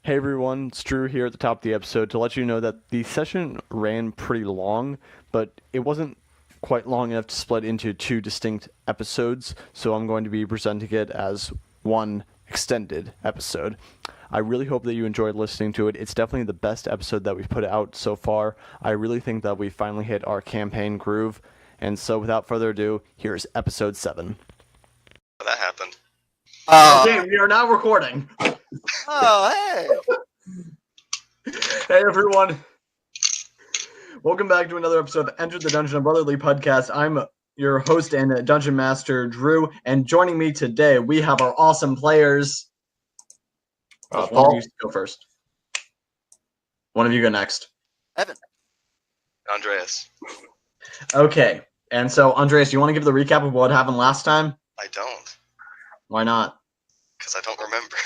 Hey everyone, it's Drew here at the top of the episode to let you know that the session ran pretty long, but it wasn't quite long enough to split into two distinct episodes, so I'm going to be presenting it as one extended episode. I really hope that you enjoyed listening to it. It's definitely the best episode that we've put out so far. I really think that we finally hit our campaign groove, and so without further ado, here's episode 7. That happened. Okay, we are now recording. Oh, hey! Hey, everyone. Welcome back to another episode of Enter the Dungeon of Brotherly Pudcast. I'm your host and dungeon master, Drew, and joining me today, we have our awesome players. One Paul. of you go first. One of you go next. Evan. Andreas. Okay, and so, Andreas, do you want to give the recap of what happened last time? I don't, Why not? because I don't remember.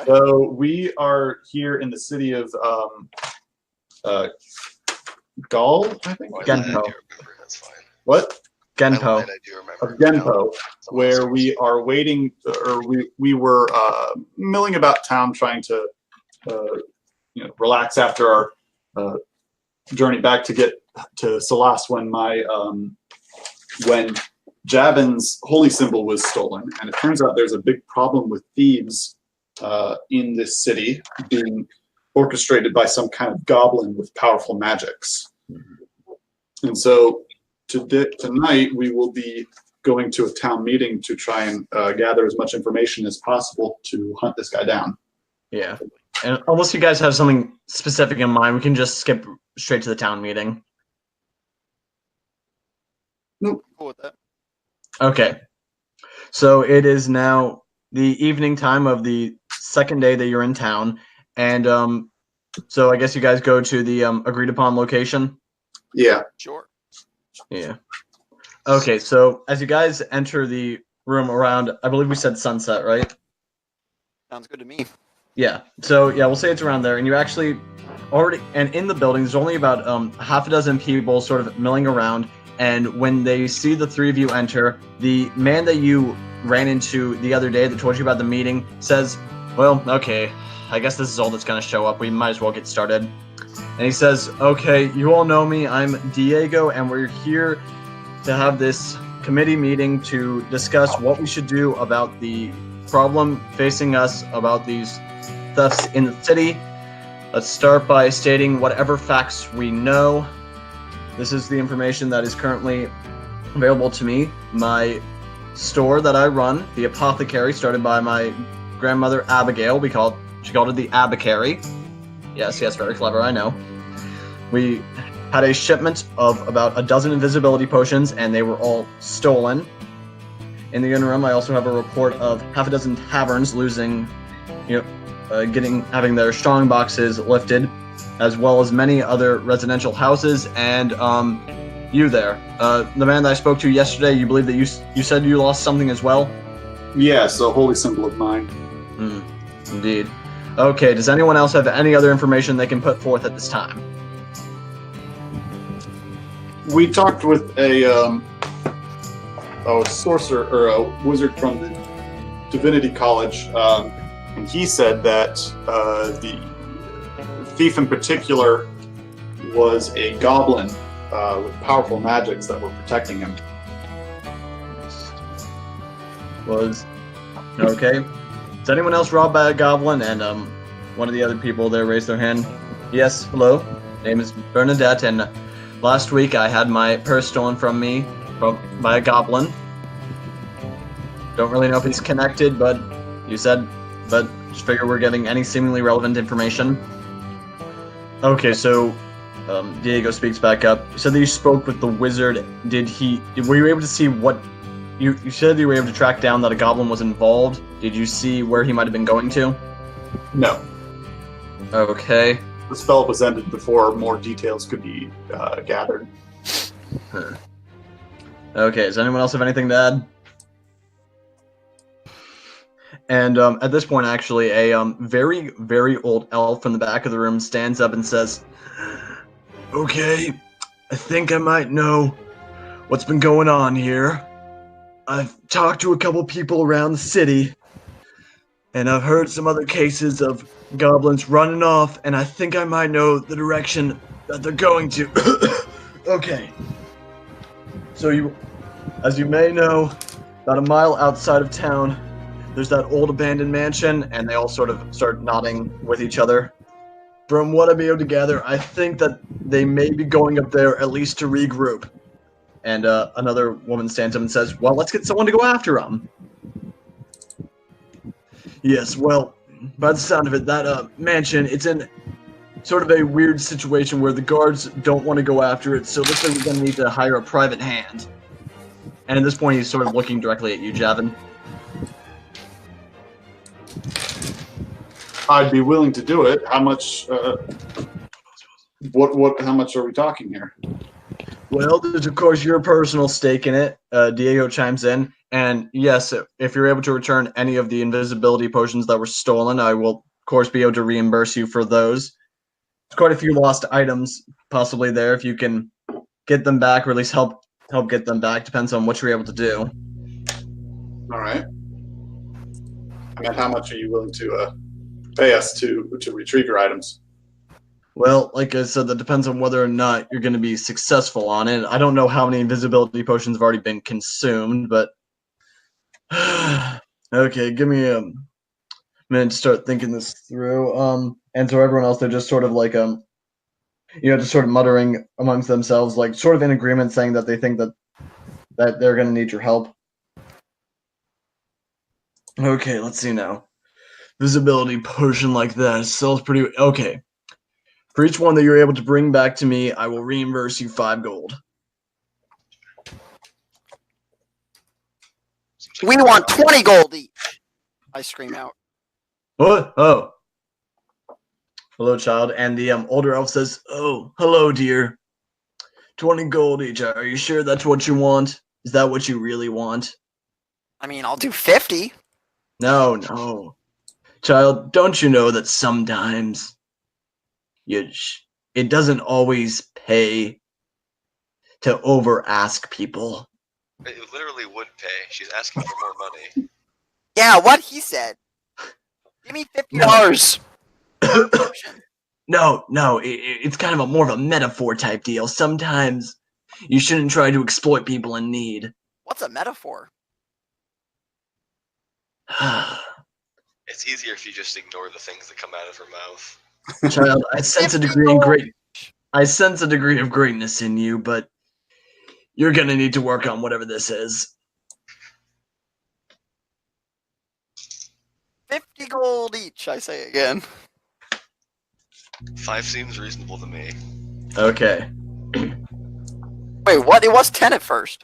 So we are here in the city of Gaul, I think. Why Ghenpoe. I do remember, that's fine. What? Ghenpoe. I do remember. Of Ghenpoe, where we are waiting, or we were milling about town, trying to relax after our journey back to get to Salas when Jabin's holy symbol was stolen, and it turns out there's a big problem with thieves in this city being orchestrated by some kind of goblin with powerful magics. And so tonight we will be going to a town meeting to try and gather as much information as possible to hunt this guy down. Yeah. And unless you guys have something specific in mind, we can just skip straight to the town meeting. Cool with that. Okay. So it is now the evening time of the second day that you're in town. And so I guess you guys go to the agreed upon location? Yeah. Sure. Yeah. Okay, so as you guys enter the room around, I believe we said sunset, right? Sounds good to me. Yeah. So yeah, we'll say it's around there. And you actually already, and in the building, there's only about half a dozen people sort of milling around. And when they see the three of you enter, the man that you ran into the other day that told you about the meeting says, well, okay, I guess this is all that's going to show up. We might as well get started. And he says, okay, you all know me. I'm Diego, and we're here to have this committee meeting to discuss what we should do about the problem facing us about these thefts in the city. Let's start by stating whatever facts we know. This is the information that is currently available to me. My store that I run, the apothecary, started by my grandmother Abigail. She called it the Abacary. Yes, very clever, I know. We had a shipment of about a dozen invisibility potions, and they were all stolen. In the interim, I also have a report of half a dozen taverns losing, having their strong boxes lifted, as well as many other residential houses, and you there. The man that I spoke to yesterday, you believe that you said you lost something as well? Yes, a holy symbol of mine. Indeed. Okay, does anyone else have any other information they can put forth at this time? We talked with a sorcerer or a wizard from the Divinity College, and he said that the thief in particular was a goblin with powerful magics that were protecting him. Was okay. Does anyone else robbed by a goblin? And one of the other people there raised their hand. Yes, hello. Name is Bernadette, and last week I had my purse stolen from me by a goblin. Don't really know if he's connected, but just figure we're getting any seemingly relevant information. Okay, so Diego speaks back up. You said that you spoke with the wizard. Were you able to see what you said you were able to track down that a goblin was involved? Did you see where he might have been going to? No. Okay. The spell was ended before more details could be gathered. Okay, does anyone else have anything to add? And at this point, actually, a very, very old elf in the back of the room stands up and says, okay, I think I might know what's been going on here. I've talked to a couple people around the city, And I've heard some other cases of goblins running off, and I think I might know the direction that they're going to. Okay. So as you may know, about a mile outside of town, there's that old abandoned mansion, and they all sort of start nodding with each other. From what I'm able to gather, I think that they may be going up there at least to regroup. And another woman stands up and says, well, let's get someone to go after them. Yes, well, by the sound of it, that mansion, it's in sort of a weird situation where the guards don't want to go after it, so it looks like we're going to need to hire a private hand. And at this point, he's sort of looking directly at you, Javin. I'd be willing to do it. How much? How much are we talking here? Well, there's of course your personal stake in it. Diego chimes in, and yes, if you're able to return any of the invisibility potions that were stolen, I will, of course, be able to reimburse you for those. There's quite a few lost items possibly there. If you can get them back, or at least help get them back, depends on what you're able to do. All right. And how much are you willing to pay us to retrieve your items? Well, like I said, that depends on whether or not you're going to be successful on it. I don't know how many invisibility potions have already been consumed, but okay, give me a minute to start thinking this through. And so everyone else, they're just sort of like just sort of muttering amongst themselves, like sort of in agreement, saying that they think that they're going to need your help. Okay, let's see now. Visibility potion like that sells pretty okay. For each one that you're able to bring back to me, I will reimburse you 5 gold. We want 20 gold each. I scream out. What? Oh. Hello, child. And the older elf says, oh, hello, dear. 20 gold each. Are you sure that's what you want? Is that what you really want? I mean, I'll do 50. No. Child, don't you know that sometimes it doesn't always pay to over-ask people? It literally would pay. She's asking for more money. Yeah, what he said. Give me $50. No, it's kind of more of a metaphor type deal. Sometimes you shouldn't try to exploit people in need. What's a metaphor? It's easier if you just ignore the things that come out of her mouth. Child, I sense a degree of greatness in you, but you're gonna need to work on whatever this is. 50 gold each, I say again. 5 seems reasonable to me. Okay. Wait, what? It was 10 at first.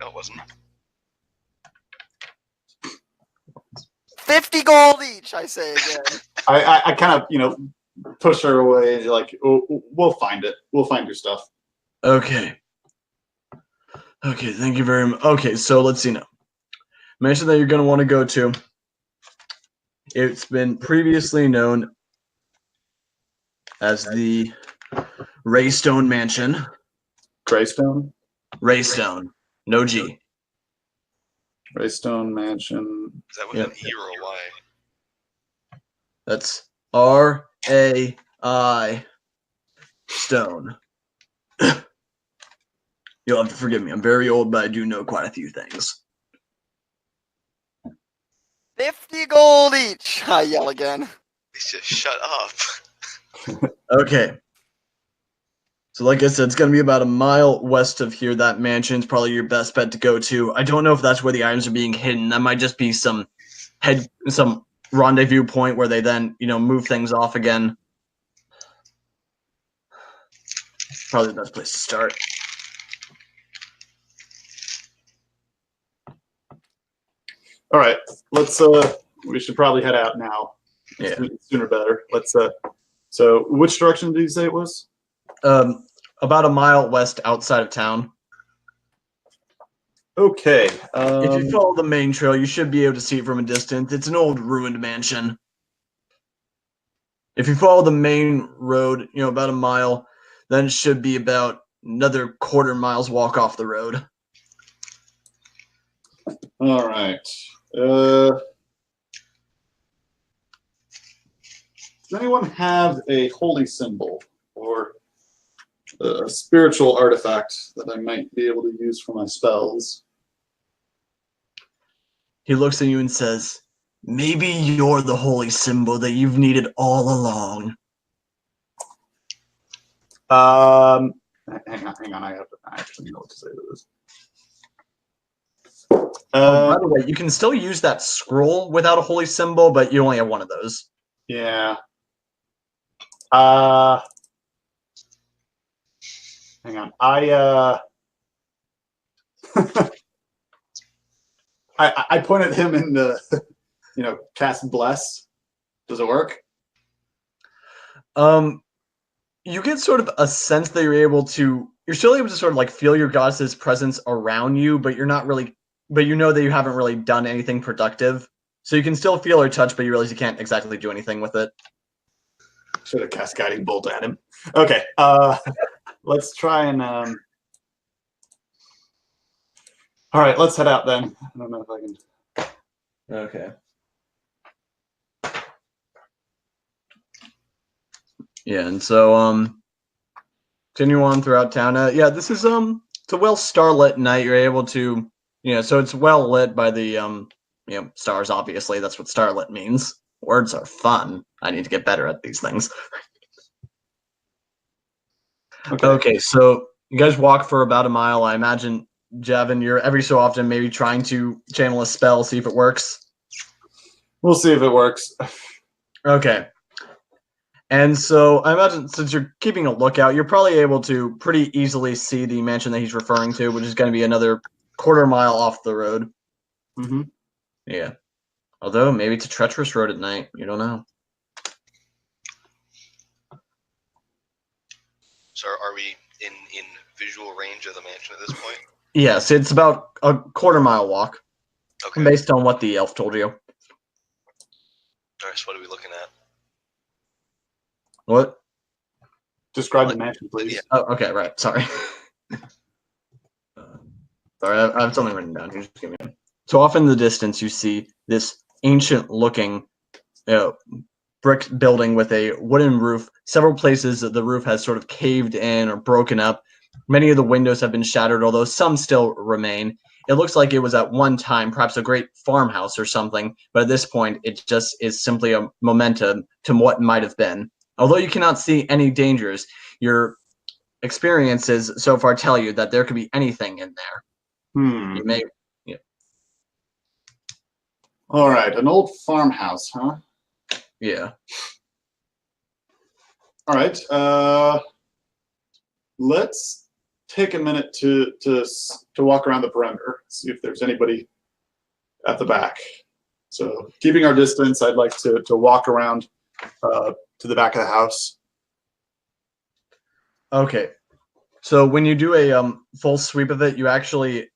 No, it wasn't. 50 gold each, I say again. I kind of, push her away, like, we'll find it. We'll find your stuff. Okay, thank you very much. Okay, so let's see now. Mansion that you're going to want to go to. It's been previously known as the Raystone Mansion. Greystone? Raystone. No G. Raystone Mansion. Is that with an E or a Y? That's R-A-I Stone. You'll have to forgive me. I'm very old, but I do know quite a few things. 50 gold each, I yell again. Please just shut up. Okay. So like I said, it's going to be about a mile west of here. That mansion's probably your best bet to go to. I don't know if that's where the items are being hidden. That might just be some rendezvous point where they then, move things off again. Probably the best place to start. All right, let's. We should probably head out now. Yeah. Sooner better. Let's. So, which direction did you say it was? About a mile west outside of town. Okay. If you follow the main trail, you should be able to see it from a distance. It's an old ruined mansion. If you follow the main road, about a mile, then it should be about another quarter mile's walk off the road. All right. Does anyone have a holy symbol or a spiritual artifact that I might be able to use for my spells? He looks at you and says, maybe you're the holy symbol that you've needed all along. Hang on. I actually know what to say to this. By the way, you can still use that scroll without a holy symbol, but you only have one of those. Yeah. Hang on. I point at him and cast bless. Does it work? You get sort of a sense that you're still able to sort of like feel your goddess's presence around you, but you're not really, but you know that you haven't really done anything productive. So you can still feel or touch, but you realize you can't exactly do anything with it. Should have cast guiding bolt at him. Okay. Let's try and all right, let's head out then. I don't know if I can. Okay. Yeah, and so continue on throughout town. Yeah, this is it's a well starlit night. You're able to so it's well lit by the stars, obviously. That's what starlit means. Words are fun. I need to get better at these things. Okay, so you guys walk for about a mile. I imagine, Javin, you're every so often maybe trying to channel a spell, see if it works. We'll see if it works. Okay. And so I imagine since you're keeping a lookout, you're probably able to pretty easily see the mansion that he's referring to, which is going to be another quarter mile off the road. Mm-hmm. Yeah. Although maybe it's a treacherous road at night. You don't know. So are we in visual range of the mansion at this point? Yes, it's about a quarter mile walk. Okay. Based on what the elf told you. All right, so what are we looking at? What? Describe the mansion, please. Yeah. Oh, okay, right. Sorry. Sorry, I have something written down here. Just give me a minute. So off in the distance, you see this ancient-looking brick building with a wooden roof. Several places the roof has sort of caved in or broken up. Many of the windows have been shattered, although some still remain. It looks like it was at one time perhaps a great farmhouse or something, but at this point it just is simply a memento to what might have been. Although you cannot see any dangers, your experiences so far tell you that there could be anything in there. You may... All right, an old farmhouse, huh? Yeah. All right. Let's take a minute to walk around the perimeter, see if there's anybody at the back. So, keeping our distance, I'd like to walk around to the back of the house. Okay. So when you do a full sweep of it, you actually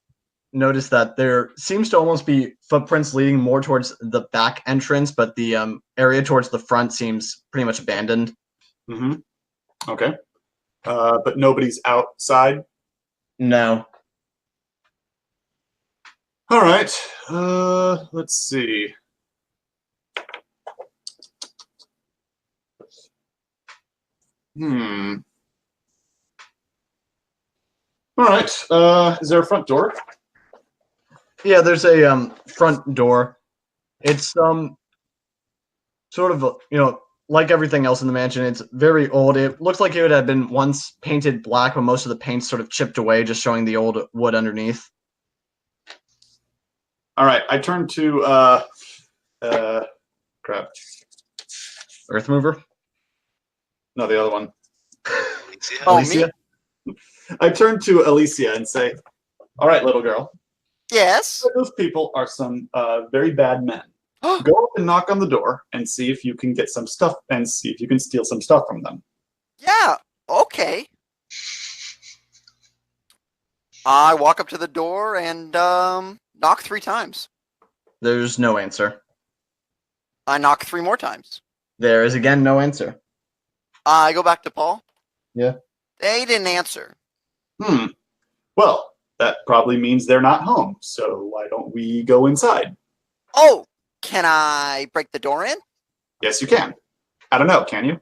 notice that there seems to almost be footprints leading more towards the back entrance, but the area towards the front seems pretty much abandoned. Mm-hmm. Okay. But nobody's outside? No. All right. Let's see. All right. Is there a front door? Yeah, there's a front door. It's sort of like everything else in the mansion. It's very old. It looks like it would have been once painted black, but most of the paint's sort of chipped away, just showing the old wood underneath. All right. I turn to crap. Earth mover. No, the other one. Alicia? Oh, Alicia? I turn to Alicia and say, "All right, little girl. Yes. Those people are some very bad men. Go up and knock on the door and see if you can get some stuff and see if you can steal some stuff from them." Yeah. Okay. I walk up to the door and knock 3 times. There's no answer. I knock 3 more times. There is again no answer. I go back to Paul. Yeah. They didn't answer. Well, that probably means they're not home. So why don't we go inside? Oh, can I break the door in? Yes, you can. I don't know. Can you?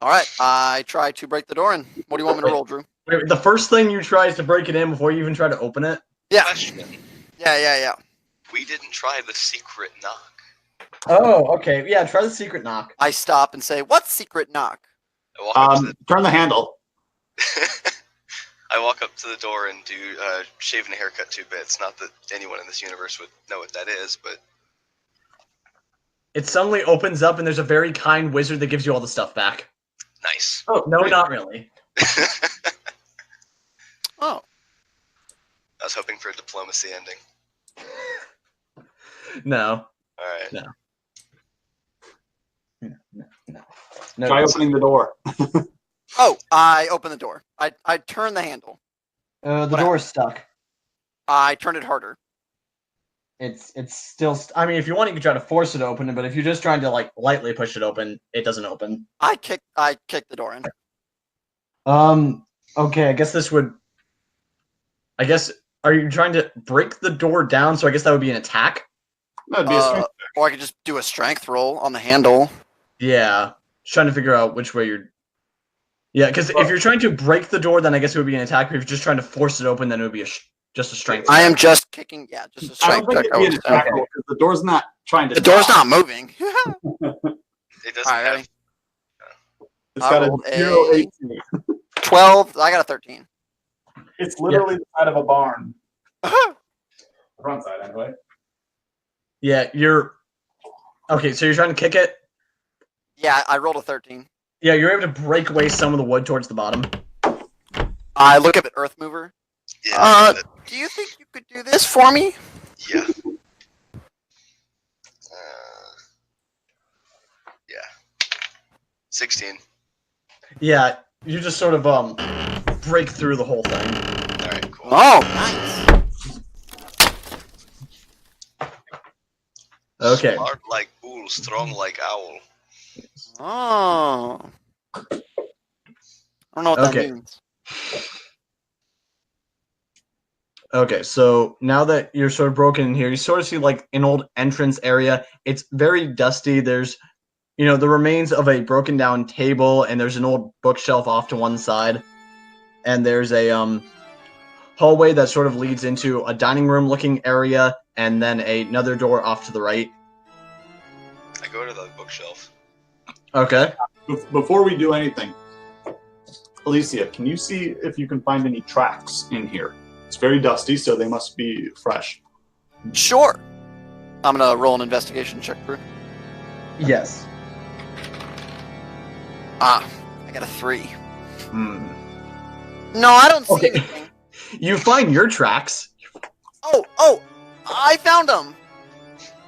All right, I try to break the door in. What do you want me to roll, Drew? Wait, the first thing you try is to break it in before you even try to open it? Yeah. Question. Yeah. We didn't try the secret knock. Oh, okay. Yeah, try the secret knock. I stop and say, "What's secret knock?" I walk up to the Turn the handle. I walk up to the door and do shave and a haircut 2 bits. Not that anyone in this universe would know what that is, but It suddenly opens up and there's a very kind wizard that gives you all the stuff back. nice. Oh, no, not really. Oh, I was hoping for a diplomacy ending. No. All right. No. Try opening the door. oh! I open the door. I turn the handle. The What door's stuck. I turn it harder. It's still. I mean, if you want, you can try to force it open, but if you're just trying to like lightly push it open, it doesn't open. I kick the door in. Okay. I guess this would. I guess. Are you trying to break the door down? So I guess that would be an attack. That'd be a strength. Or I could just do a strength roll on the handle. Yeah. Just trying to figure out which way you're. Yeah, because if you're trying to break the door, then I guess it would be an attack. But if you're just trying to force it open, then it would be just a strength. I am just kicking. Yeah, just a I don't strength think check. it'd be an attack roll because the door's not trying to. The door's stop. not moving. It doesn't All right, have. ready? It's I got rolled a 0 a- 18. 12. I got a 13. It's literally the side of a barn. The front side, anyway. Yeah, you're. Okay, so you're trying to kick it. Yeah, I rolled a 13. Yeah, you're able to break away some of the wood towards the bottom. I look up at Earth Mover. Yeah. Do you think you could do this for me? Yeah. Yeah. 16. Yeah, you just sort of break through the whole thing. All right. Cool. Oh, nice. Okay. Smart like bull, strong like owl. Oh. I don't know what Okay. that means. Okay, so now that you're sort of broken in here, you sort of see like an old entrance area. It's very dusty. There's, the remains of a broken down table, and there's an old bookshelf off to one side. And there's a hallway that sort of leads into a dining room looking area, and then another door off to the right. I go to the bookshelf. Okay. Before we do anything, Alicia, can you see if you can find any tracks in here? It's very dusty, so they must be fresh. Sure. I'm gonna roll an investigation check through. Yes. I got a 3. Hmm. No, I don't see Okay. anything. You find your tracks. Oh, I found them.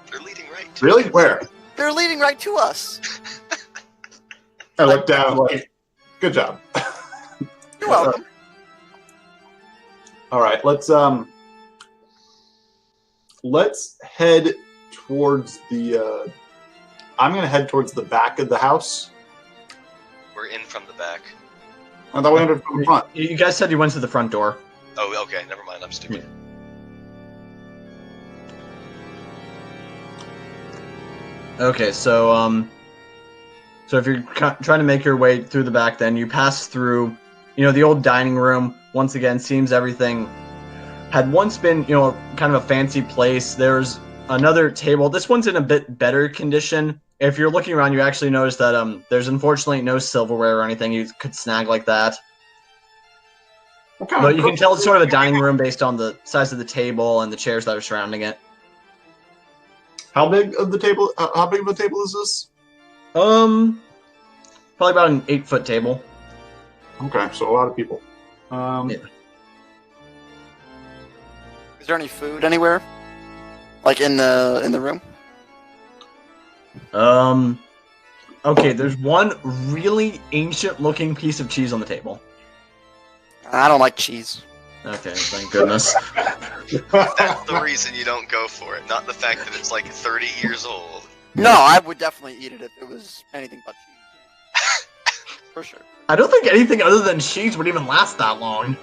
They're leading right to Really? it. Where? They're leading right to us. I looked down like, good job. You're welcome. All right, let's head towards the. I'm gonna head towards the back of the house. We're in from the back. I thought we entered from the front. You guys said you went to the front door. Oh, okay. Never mind. I'm stupid. Okay, so if you're trying to make your way through the back, then you pass through, the old dining room. Once again, seems everything had once been, kind of a fancy place. There's another table. This one's in a bit better condition. If you're looking around, you actually notice that there's unfortunately no silverware or anything you could snag like that. But you can tell it's sort of a dining room based on the size of the table and the chairs that are surrounding it. How big of the table? How big of a table is this? Probably about an 8-foot table. Okay, so a lot of people. Yeah. Is there any food anywhere? Like in the room? Okay, there's one really ancient-looking piece of cheese on the table. I don't like cheese. Okay, thank goodness. That's the reason you don't go for it, not the fact that it's like 30 years old. No, I would definitely eat it if it was anything but cheese. For sure. I don't think anything other than cheese would even last that long.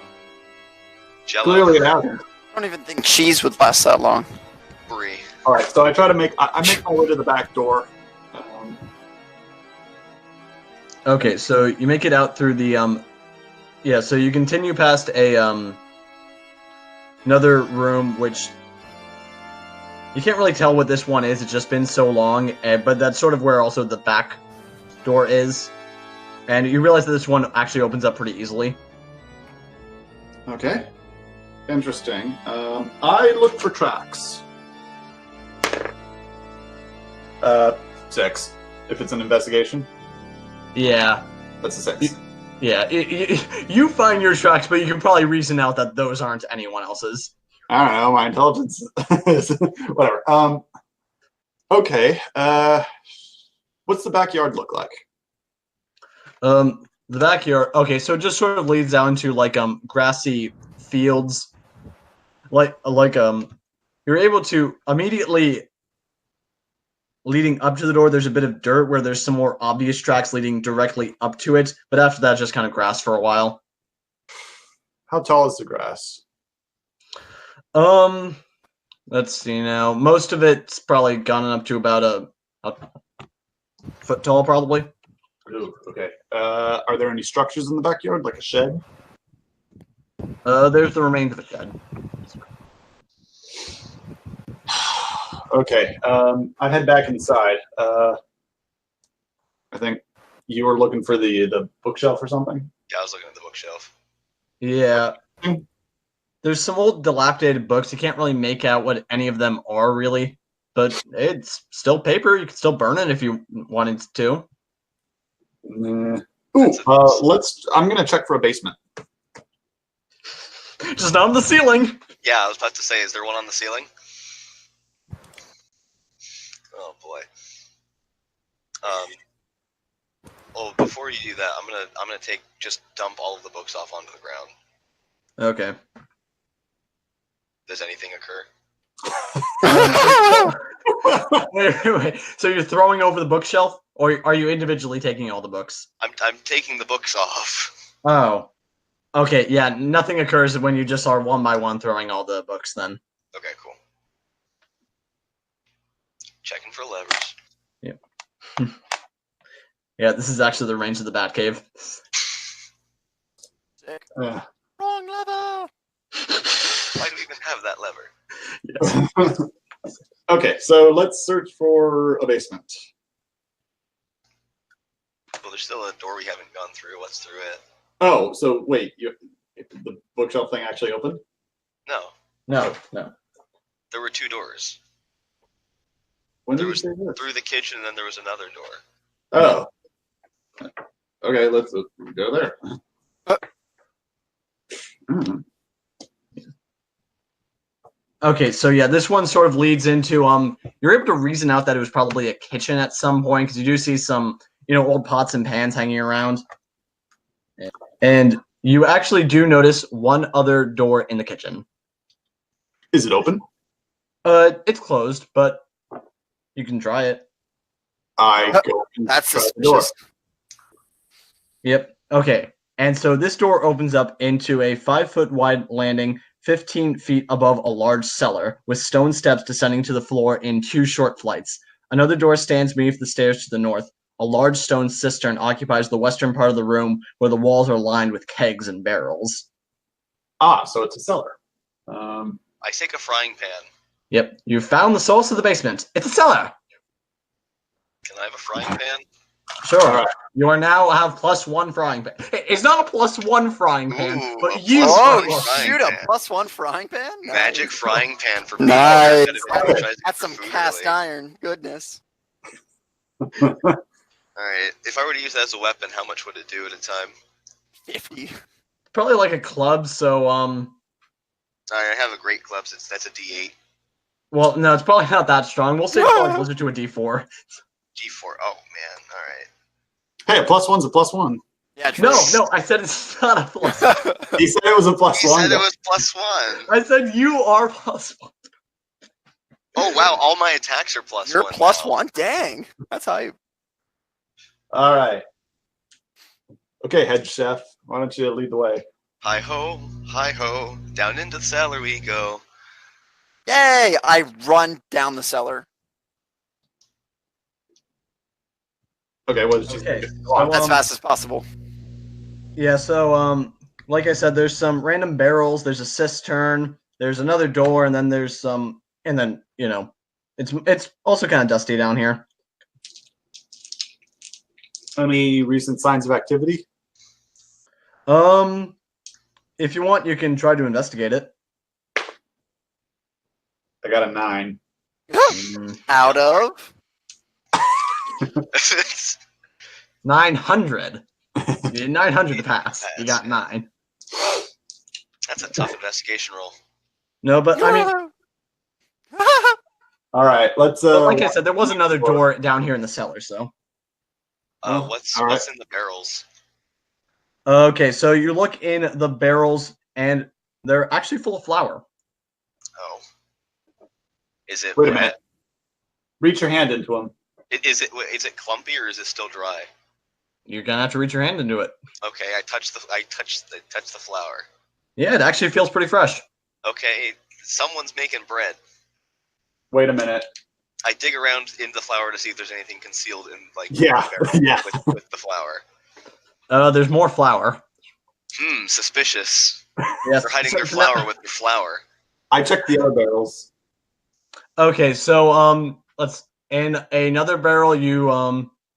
Jello. Clearly it hasn't. I don't even think cheese would last that long. Brie. All right, so I try to make. I make my way to the back door. Okay, so you make it out through the yeah, so you continue past a another room which you can't really tell what this one is. It's just been so long, but that's sort of where also the back door is. And you realize that this one actually opens up pretty easily. Okay. Interesting. I look for tracks. 6. If it's an investigation, Yeah. that's a 6. Yeah, you find your tracks, but you can probably reason out that those aren't anyone else's. I don't know. My intelligence is whatever. Okay. What's the backyard look like? The backyard. Okay, so it just sort of leads down to like grassy fields. Like you're able to immediately leading up to the door. There's a bit of dirt where there's some more obvious tracks leading directly up to it, but after that, just kind of grass for a while. How tall is the grass? Let's see now. Most of it's probably gone up to about a foot tall, probably. Ooh, okay. Are there any structures in the backyard, like a shed? There's the remains of a shed. Okay. I head back inside. I think you were looking for the bookshelf or something. Yeah, I was looking at the bookshelf. Yeah. There's some old dilapidated books. You can't really make out what any of them are, really. But it's still paper. You can still burn it if you wanted to. Ooh, I'm gonna check for a basement. Just not on the ceiling. Yeah, I was about to say, is there one on the ceiling? Oh boy. Well, before you do that, I'm gonna just dump all of the books off onto the ground. Okay. Does anything occur? Wait. So you're throwing over the bookshelf, or are you individually taking all the books? I'm taking the books off. Oh. Okay, yeah, nothing occurs when you just are one by one throwing all the books then. Okay, cool. Checking for levers. Yep. Yeah, this is actually the range of the Batcave. Sick. Uh, Wrong level. Why do we even have that lever? Yes. okay, so let's search for a basement. Well, there's still a door we haven't gone through. What's through it? Oh, so wait, the bookshelf thing actually opened? No, No. there were 2 doors. When There did you was say this? through the kitchen, and then there was another door. Oh. Okay, let's go there. Hmm. Okay, so yeah, this one sort of leads into you're able to reason out that it was probably a kitchen at some point because you do see some old pots and pans hanging around, and you actually do notice one other door in the kitchen. Is it open? It's closed, but you can try it. I go and That's try the door. suspicious. Yep. Okay. And so this door opens up into a 5-foot wide landing, 15 feet above a large cellar, with stone steps descending to the floor in 2 short flights. Another door stands beneath the stairs to the north. A large stone cistern occupies the western part of the room, where the walls are lined with kegs and barrels. Ah, so it's a cellar. I take a frying pan. Yep. You found the source of the basement. It's a cellar. Can I have a frying pan? Sure. All right. You are now have +1 frying pan. It's not a +1 frying pan, Ooh, but a you. Oh, plus one shoot, frying a pan. +1 frying pan? Nice. Magic frying pan for me. Nice. That's some Food cast early. iron. Goodness. All right. If I were to use that as a weapon, how much would it do at a time? 50. Probably like a club. So All right, I have a great club. So that's a D8. well, no, it's probably not that strong. We'll say it's probably closer to a D4. D4. Oh man. All right. Hey, a +1's a +1. Yeah, true. No, I said it's not a plus. He said it was a +1. He said it was +1. I said you are +1. Oh wow! All my attacks are +1. You're now. +1? Dang. That's hype. All right. Okay, head chef, why don't you lead the way? Hi ho, down into the cellar we go. Yay! I run down the cellar. Okay, what did you Okay. say? So, As fast as possible. yeah, so like I said, there's some random barrels, there's a cistern, there's another door, and then there's some it's also kind of dusty down here. Any recent signs of activity? If you want, you can try to investigate it. I got a 9. Out of? 900. You did 900 to pass. You got 9. That's a tough investigation roll. No, but I mean, All right, let's. but like I said, there was another door down here in the cellar, so. What's all right. in the barrels? Okay, so you look in the barrels, and they're actually full of flour. Oh, is it Wait a wet? minute. Reach your hand into them. Is it clumpy or is it still dry? You're gonna have to reach your hand into it. Okay, I touch the flour. Yeah, it actually feels pretty fresh. Okay, someone's making bread. Wait a minute. I dig around in the flour to see if there's anything concealed in Yeah, the barrel yeah. with the flour. There's more flour. Suspicious. Yes. They're hiding so- their so now- flour with their flour. I checked the other barrels. Okay, so let's in another barrel you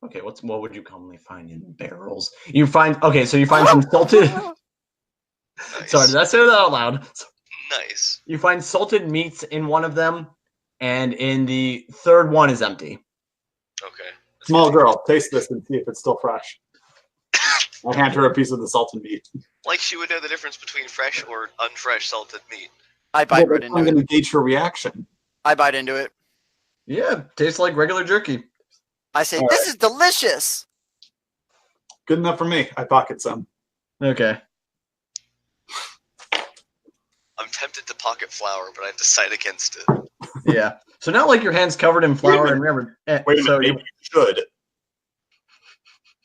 okay, what would you commonly find in barrels? You find so you find some salted Nice. sorry, did I say that out loud? Nice. You find salted meats in one of them, and in the third one is empty. Okay. Small girl, taste this and see if it's still fresh. I hand her a piece of the salted meat. Like she would know the difference between fresh or unfresh salted meat. I bite right I'm into going it. to gauge her reaction. I bite into it. Yeah, tastes like regular jerky. I say, All this is delicious. Good enough for me. I pocket some. Okay. I'm tempted to pocket flour, but I decide against it. Yeah. So now like your hand's covered in flour and remember Wait a minute, so maybe you should.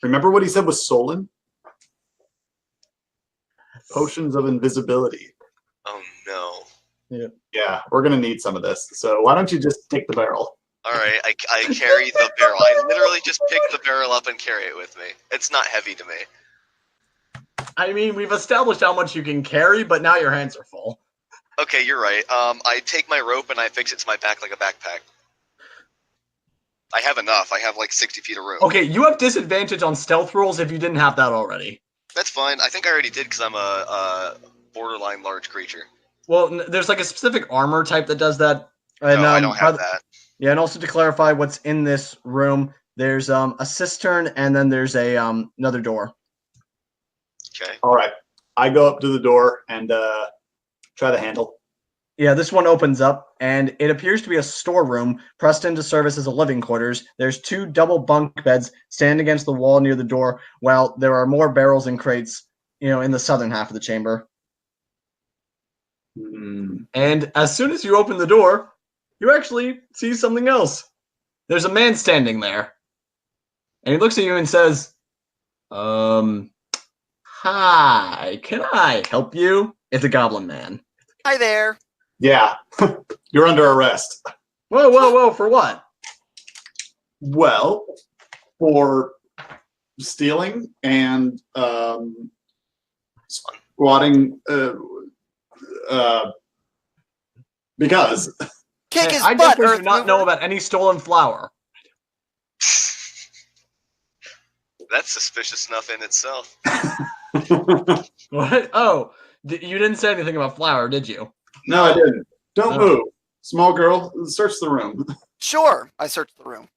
Remember what he said was stolen? Potions of invisibility. Oh no. Yeah, we're going to need some of this. So why don't you just take the barrel? All right, I carry the barrel. I literally just pick the barrel up and carry it with me. It's not heavy to me. I mean, we've established how much you can carry, but now your hands are full. Okay, you're right. I take my rope and I fix it to my back like a backpack. I have enough. I have like 60 feet of rope. Okay, you have disadvantage on stealth rolls if you didn't have that already. That's fine. I think I already did because I'm a borderline large creature. Well, there's like a specific armor type that does that. And, No, I don't have that. Yeah, and also to clarify what's in this room, there's a cistern and then there's a another door. Okay. All right. I go up to the door and try the handle. Yeah, this one opens up, and it appears to be a storeroom pressed into service as a living quarters. There's 2 double bunk beds standing against the wall near the door, while there are more barrels and crates, in the southern half of the chamber. And as soon as you open the door, you actually see something else. There's a man standing there. And he looks at you and says, hi, can I help you? It's a goblin man. Hi there. Yeah, you're under arrest. Whoa, for what? Well, for stealing and squatting, because Kick his I butt, definitely Earth do not know Mover. about any stolen flour. That's suspicious enough in itself. What? Oh, you didn't say anything about flour, did you? no, I didn't. Don't No. move. Small girl, search the room. Sure. I searched the room.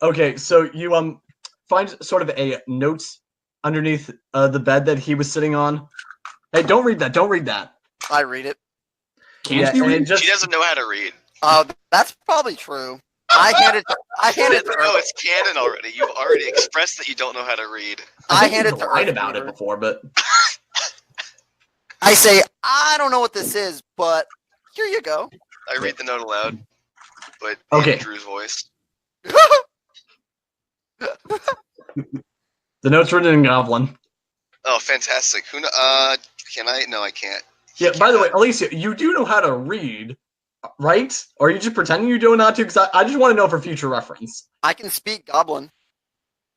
Okay, so you find sort of a note underneath the bed that he was sitting on. Hey, don't read that. Don't read that. I read it. Can't you and read? it just She doesn't know how to read. That's probably true. I hand it to No, Earth. it's canon already. You've already expressed that you don't know how to read. I think hand it you've to lied Earth about it Mover. before, but I say, I don't know what this is, but here you go. I read the note aloud, but Okay. in Drew's voice. the note's written in Goblin. Oh, fantastic. Who? Can I? No, I can't. Yeah. By the way, Alicia, you do know how to read. right? Or are you just pretending you do not to? Because I just want to know for future reference. I can speak Goblin.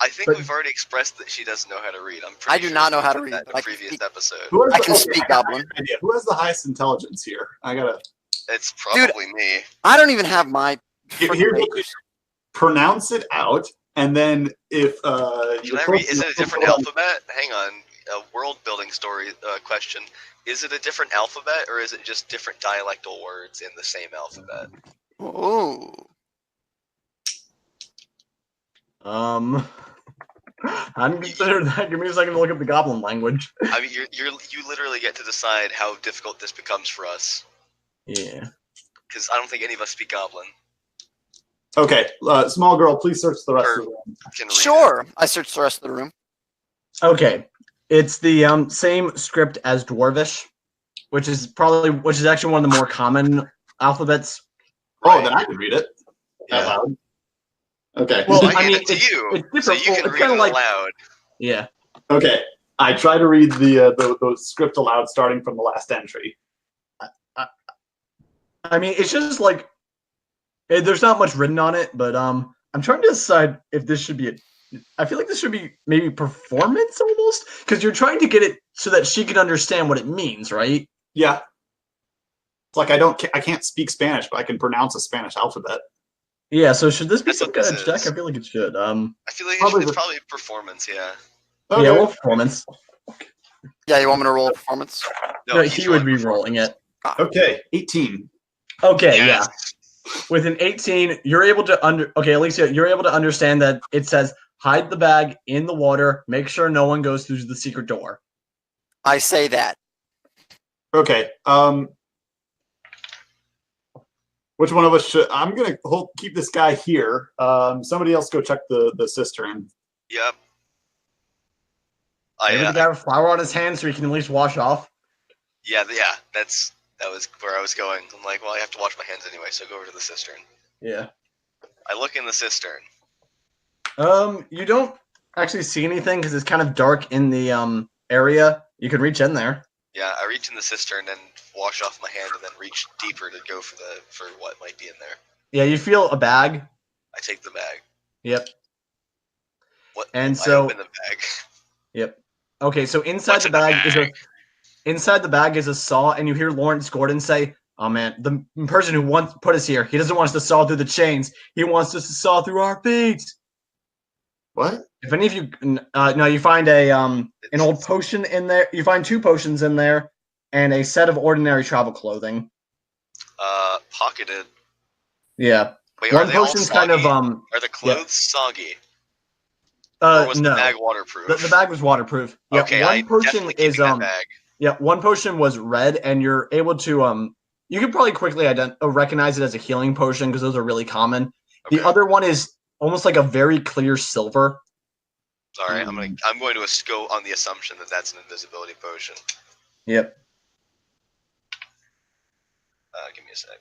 I think But- we've already expressed that she doesn't know how to read. I'm pretty I do sure not know we how to did read, that in but the I can previous speak. episode. Who has I the- can speak Goblin. idea. Who has the highest intelligence here? I gotta. It's probably me. I don't even have my. Here's what you pronounce it out, and then if Can I read? Is it a different alphabet? Hang on. A world building story question. Is it a different alphabet or is it just different dialectal words in the same alphabet? Oh. I hadn't considered that. Give me a second to look up the goblin language. I mean, you literally get to decide how difficult this becomes for us Yeah. because I don't think any of us speak Goblin. Okay, small girl, please search the rest of the room. Can read Sure. I searched the rest of the room. Okay. It's the same script as Dwarvish, which is actually one of the more common alphabets. Oh, Right. then I can read it out Yeah. loud. Okay. Well, So I I gave mean, it to you, it's different. so you Well, can it's read kinda it like- aloud. Yeah. Okay. I try to read the script aloud, starting from the last entry. I mean, it's just like there's not much written on it, but I'm trying to decide if this should be I feel like this should be maybe performance almost, because you're trying to get it so that she can understand what it means, right? Yeah. It's like I can't speak Spanish, but I can pronounce a Spanish alphabet. Yeah. So should this be That's some what kind this of check? is. I feel like it should. I feel like Probably it's the- probably performance. Yeah. Okay. Yeah, well, performance. Yeah, you want me to roll a performance? No, he's he would be performance. rolling it. Okay. 18. Okay, Yes. yeah. With an 18, you're able to Alicia, you're able to understand that it says hide the bag in the water, make sure no one goes through the secret door. I say that. Okay. Which one of us should? I'm gonna keep this guy here. Somebody else go check the cistern. Yep. Maybe the guy with flour on his hands so he can at least wash off. Yeah. That was where I was going. I'm like, well, I have to wash my hands anyway, so go over to the cistern. Yeah. I look in the cistern. You don't actually see anything because it's kind of dark in the area. You can reach in there. Yeah, I reach in the cistern and wash off my hand, and then reach deeper to go for what might be in there. Yeah, you feel a bag. I take the bag. Yep. What? And I so- open the bag. Yep. Okay, so inside What's the in the bag is a saw, and you hear Lawrence Gordon say, "Oh man, the person who once put us here, he doesn't want us to saw through the chains. He wants us to saw through our feet." What? If any of you, no, you find an old potion in there. You find 2 potions in there, and a set of ordinary travel clothing. Pocketed. Yeah, Wait, are one they all potion's soggy? kind of Are the clothes soggy? Or was no, the bag waterproof? the bag was waterproof. Yeah, Okay, I one potion definitely is keeping that bag. Yeah, one potion was red, and you're able to you can probably quickly recognize it as a healing potion because those are really common. Okay. The other one is almost like a very clear silver. All right, I'm going to go on the assumption that that's an invisibility potion. Yep. Give me a sec.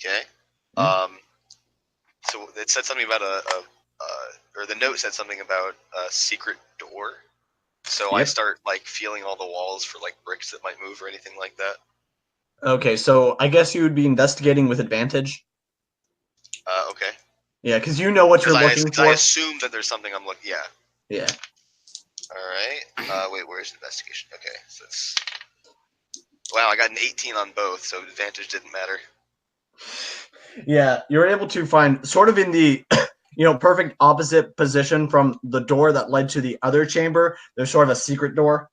Okay. So it said something about or the note said something about a secret door. So I Yep. start like feeling all the walls for like bricks that might move or anything like that. Okay, so I guess you would be investigating with advantage. Okay. Yeah, because you know what you're looking I for. assume that there's something I'm looking. Yeah. Yeah. All right. Wait, where's investigation? Okay, so it's. Wow, I got an 18 on both, so advantage didn't matter. Yeah, you're able to find sort of in the perfect opposite position from the door that led to the other chamber. There's sort of a secret door.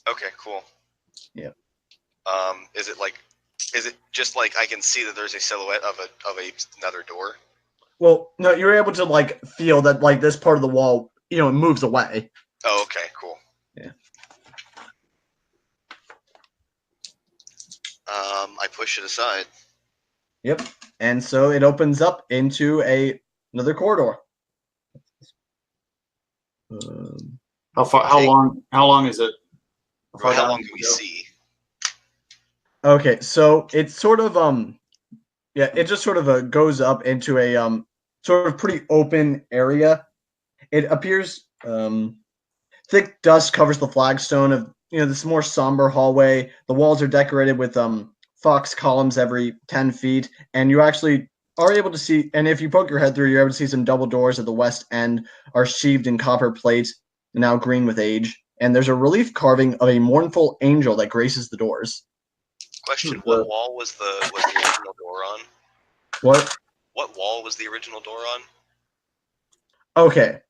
Okay, cool. Yeah. Is it just like I can see that there's a silhouette of another door? Well, no, you're able to like feel that like this part of the wall, it moves away. Oh, okay, cool. Yeah. I push it aside. Yep. And so it opens up into another corridor. How far? How long is it? How down long do can we you go? see? Okay, so it's sort of it just sort of goes up into a sort of pretty open area. It appears thick dust covers the flagstone of this more somber hallway. The walls are decorated with fox columns every 10 feet, and you actually are able to see. And if you poke your head through, you're able to see some double doors at the west end are sheathed in copper plates, now green with age. And there's a relief carving of a mournful angel that graces the doors. Question: what wall was the original door on? What? What wall was the original door on? Okay,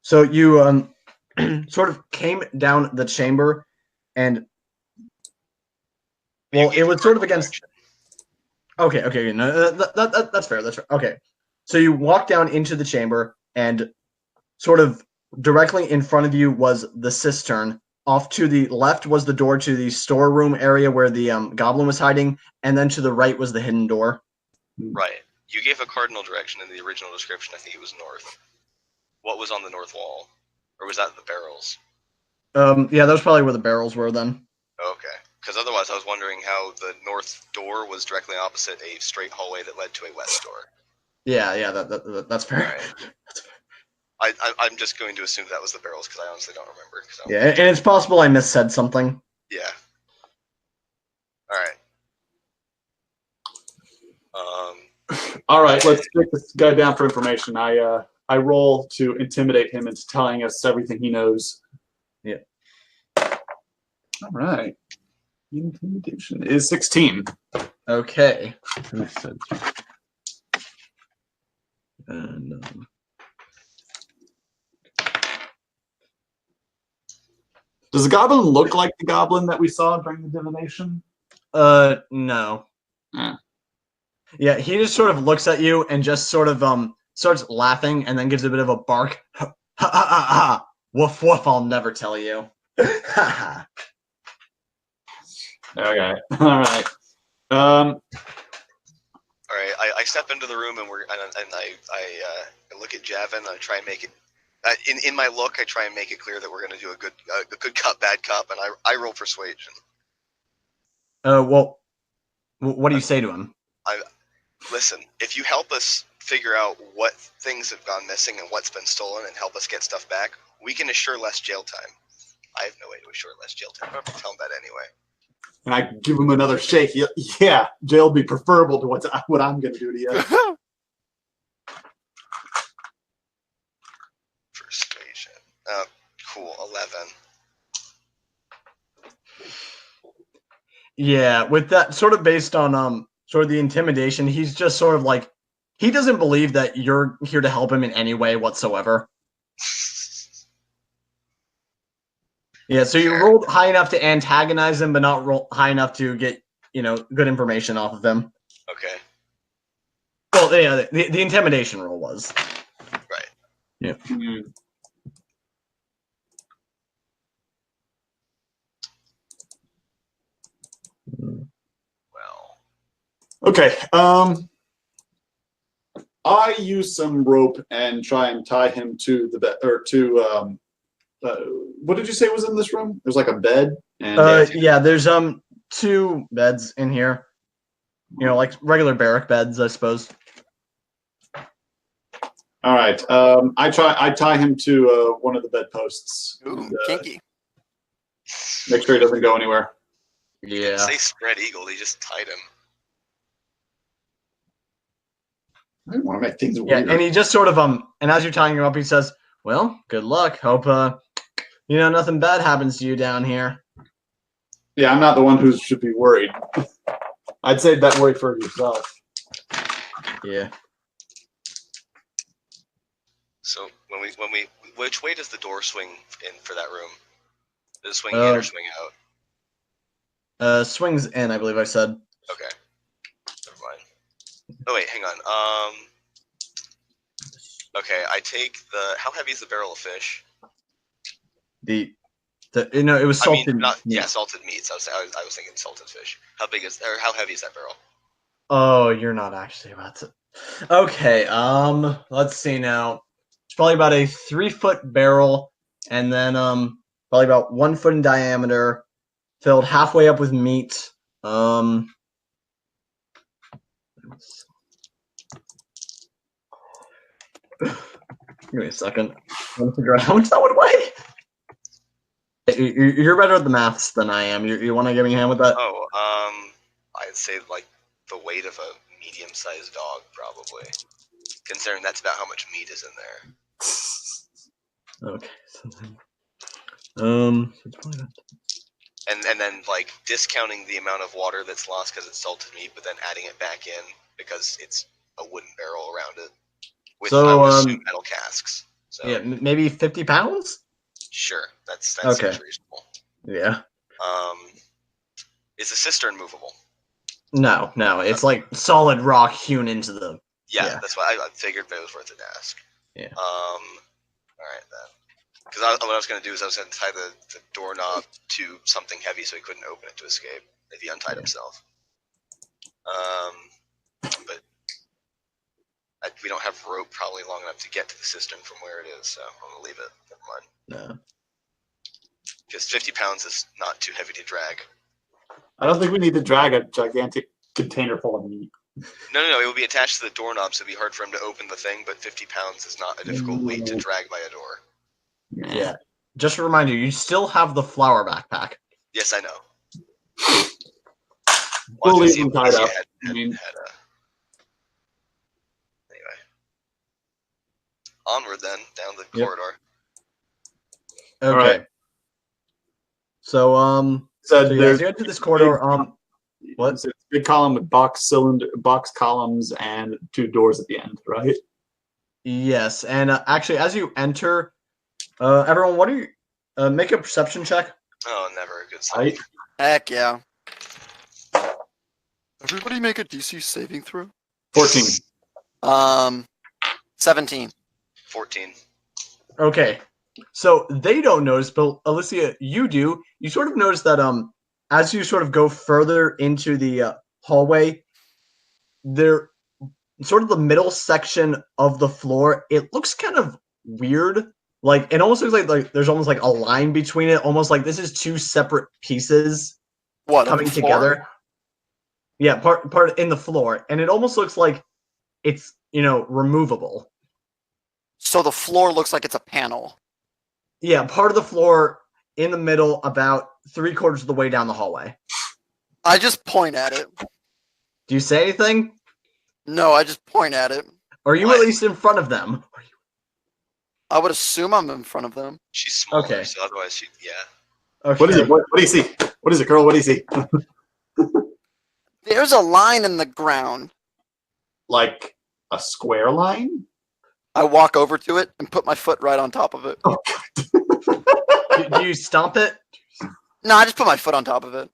so you sort of came down the chamber, and well, it was sort of against. Direction. Okay, no, that's fair. That's fair. Okay, so you walk down into the chamber, and sort of directly in front of you was the cistern. Off to the left was the door to the storeroom area where the goblin was hiding, and then to the right was the hidden door. Right. You gave a cardinal direction in the original description. I think it was north. What was on the north wall? Or was that the barrels? Yeah, that was probably where the barrels were then. Okay. Because otherwise I was wondering how the north door was directly opposite a straight hallway that led to a west door. Yeah, that's fair. Right. I'm just going to assume that was the barrels because I honestly don't remember. So. Yeah, and it's possible I missaid something. Yeah. Alright. All right, let's take this guy down for information. I roll to intimidate him into telling us everything he knows. Yeah. All right. Intimidation is 16. Okay. And Does the goblin look like the goblin that we saw during the divination? no. Eh. Yeah, he just sort of looks at you and just sort of starts laughing and then gives a bit of a bark. Ha ha ha ha! Woof woof! I'll never tell you. Ha ha. Okay. All right. Alright, I step into the room and I look at Javin and I try and make it in my look I try and make it clear that we're gonna do a good cop, bad cop, and I roll persuasion. Well, what do you say to him? Listen, if you help us figure out what things have gone missing and what's been stolen and help us get stuff back, we can assure less jail time. I have no way to assure less jail time. I don't have to tell him that anyway. And I give him another shake. Yeah, jail would be preferable to what I'm going to do to you. Persuasion. Cool. 11. Yeah, with that sort of based on sort of the intimidation, he's just sort of like he doesn't believe that you're here to help him in any way whatsoever. Yeah, so you rolled high enough to antagonize him, but not roll high enough to get good information off of him. Okay. Well, yeah, the intimidation roll was right. Yeah. Well. Okay. I use some rope and try and tie him to the bed or to what did you say was in this room? There's like a bed and yeah, there's 2 beds in here. Like regular barrack beds, I suppose. All right. I tie him to one of the bedposts. Ooh, and, kinky. Make sure he doesn't go anywhere. Yeah. Say spread eagle. He just tied him. I didn't want to make things Yeah, weird. and he just sort of and as you're tying him up, he says, "Well, good luck. Hope nothing bad happens to you down here." Yeah, I'm not the one who should be worried. I'd save that worry for yourself. Yeah. So which way does the door swing in for that room? Does it swing in or swing out? Swings in, I believe I said. Okay. Never mind. Oh wait, hang on. Okay, I take the. How heavy is the barrel of fish? It was salted. I mean, meat. salted meats. I was thinking salted fish. How big is or how heavy is that barrel? Oh, you're not actually about to. Okay. Let's see now. It's probably about a 3-foot barrel, and then probably about 1 foot in diameter, filled halfway up with meat. Give me a second. I want to figure out how much that would weigh. You're better at the maths than I am. You want to give me a hand with that? Oh, I'd say like the weight of a medium-sized dog, probably. Considering that's about how much meat is in there. Okay. And then like discounting the amount of water that's lost because it's salted meat, but then adding it back in because it's a wooden barrel around it with I would assume metal casks. So yeah, maybe 50 pounds. Sure, that Okay. seems reasonable. Yeah. Is the cistern movable? No, it's like solid rock hewn into the. Yeah. That's why I figured it was worth an ask. Yeah. All right then. Because what I was going to do is I was going to tie the doorknob to something heavy so he couldn't open it to escape if he untied himself. But we don't have rope probably long enough to get to the cistern from where it is, so I'm going to leave it. Never mind. No. Because 50 pounds is not too heavy to drag. I don't think we need to drag a gigantic container full of meat. No, it will be attached to the doorknob, so it'd be hard for him to open the thing, but 50 pounds is not a difficult weight to drag by a door. Yeah. Just a reminder, you still have the flower backpack. Yes, I know. We'll leave see them if tied Alicia up. Anyway. Onward then, down the corridor. Okay. Right. So So you there's get to this corridor. What? It's a big column with box columns and 2 doors at the end, right? Yes, and actually, as you enter, everyone, what do you make a perception check? Oh, never a good sign. Heck yeah. Everybody make a DC saving throw. 14. 17. 14. Okay, so they don't notice, but Alicia, you do. You sort of notice that as you sort of go further into the hallway, there, sort of the middle section of the floor, it looks kind of weird. Like it almost looks like there's almost like a line between it, almost like this is 2 separate pieces coming together. Yeah, part in the floor, and it almost looks like it's removable. So the floor looks like it's a panel. Yeah, part of the floor in the middle, about 3/4 of the way down the hallway. I just point at it. Do you say anything? No, I just point at it. Or are you at least in front of them? I would assume I'm in front of them. She's smaller, Okay. so otherwise yeah. Okay. What is it? What do you see? What is it, girl? What do you see? There's a line in the ground. Like a square line? I walk over to it and put my foot right on top of it. Oh, Do you stomp it? No, I just put my foot on top of it.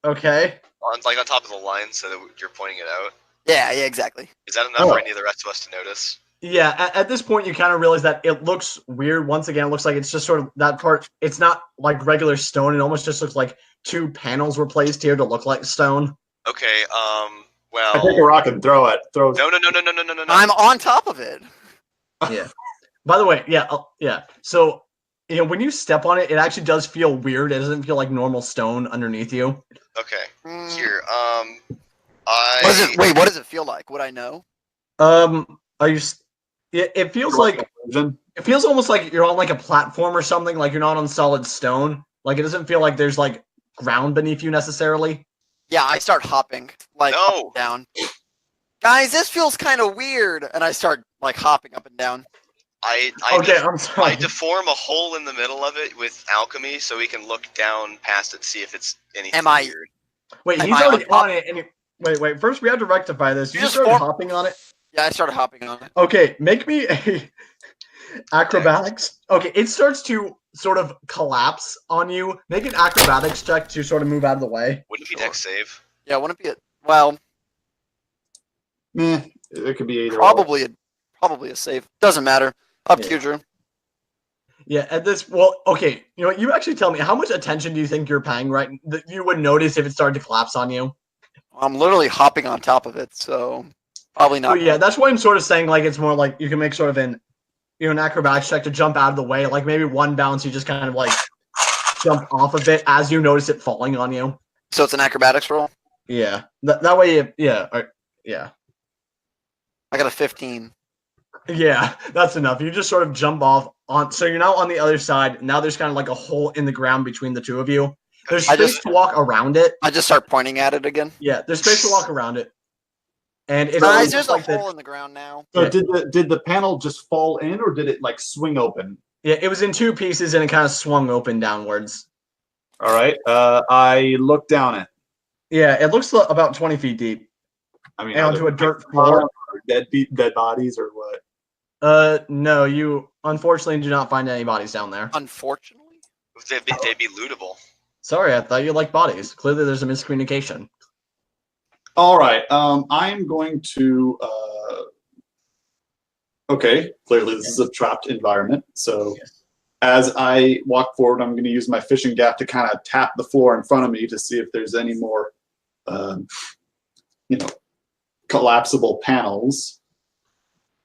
Okay. On top of the line so that you're pointing it out. Yeah, exactly. Is that enough for any of the rest of us to notice? Yeah, at this point, you kind of realize that it looks weird. Once again, it looks like it's just sort of that part. It's not like regular stone. It almost just looks like 2 panels were placed here to look like stone. Okay, I take a rock and throw it. No. I'm on top of it. Yeah. By the way, yeah. So, when you step on it, it actually does feel weird. It doesn't feel like normal stone underneath you. Okay. Here, What does it feel like? Would I know? Are you? It feels like it feels almost like you're on like a platform or something. Like you're not on solid stone. Like it doesn't feel like there's like ground beneath you necessarily. Yeah, I start hopping like up and down. Guys, this feels kind of weird, and I start like hopping up and down. I'm sorry. I deform a hole in the middle of it with alchemy, so we can look down past it to see if it's anything weird. Wait, he's already on it, and wait. First, we have to rectify this. You just started hopping on it. Yeah, I started hopping on it. Okay, make me a acrobatics. Okay, it starts to sort of collapse on you. Make an acrobatics check to sort of move out of the way. Wouldn't it be dex save? Yeah, wouldn't it be well? It could be either. Probably a save. Doesn't matter. Up to you, Drew. Yeah, okay. You know what? You actually tell me, how much attention do you think you're paying that you would notice if it started to collapse on you? I'm literally hopping on top of it, so probably not. Oh, yeah, that's why I'm sort of saying like it's more like you can make sort of an acrobatics check to jump out of the way. Like maybe one bounce, you just kind of like jump off of it as you notice it falling on you. So it's an acrobatics roll? Yeah. That way, yeah. I got a 15. Yeah, that's enough. You just sort of jump off on. So you're now on the other side. Now there's kind of like a hole in the ground between the two of you. There's space to walk around it. I just start pointing at it again. Yeah, there's space to walk around it. And it's Guys, there's just a like hole in the ground now. So Yeah. did the panel just fall in, or did it like swing open? Yeah, it was in two pieces and it kind of swung open downwards. All right. I look down it. Yeah, it looks about 20 feet deep. I mean, And onto a dirt floor. Dead bodies or what? No, you unfortunately do not find any bodies down there. Unfortunately. They'd be lootable. Sorry, I thought you liked bodies. Clearly there's a miscommunication. All right. I am going to. Okay. Clearly, this is a trapped environment. So, as I walk forward, I'm going to use my fishing gaff to kind of tap the floor in front of me to see if there's any more, collapsible panels.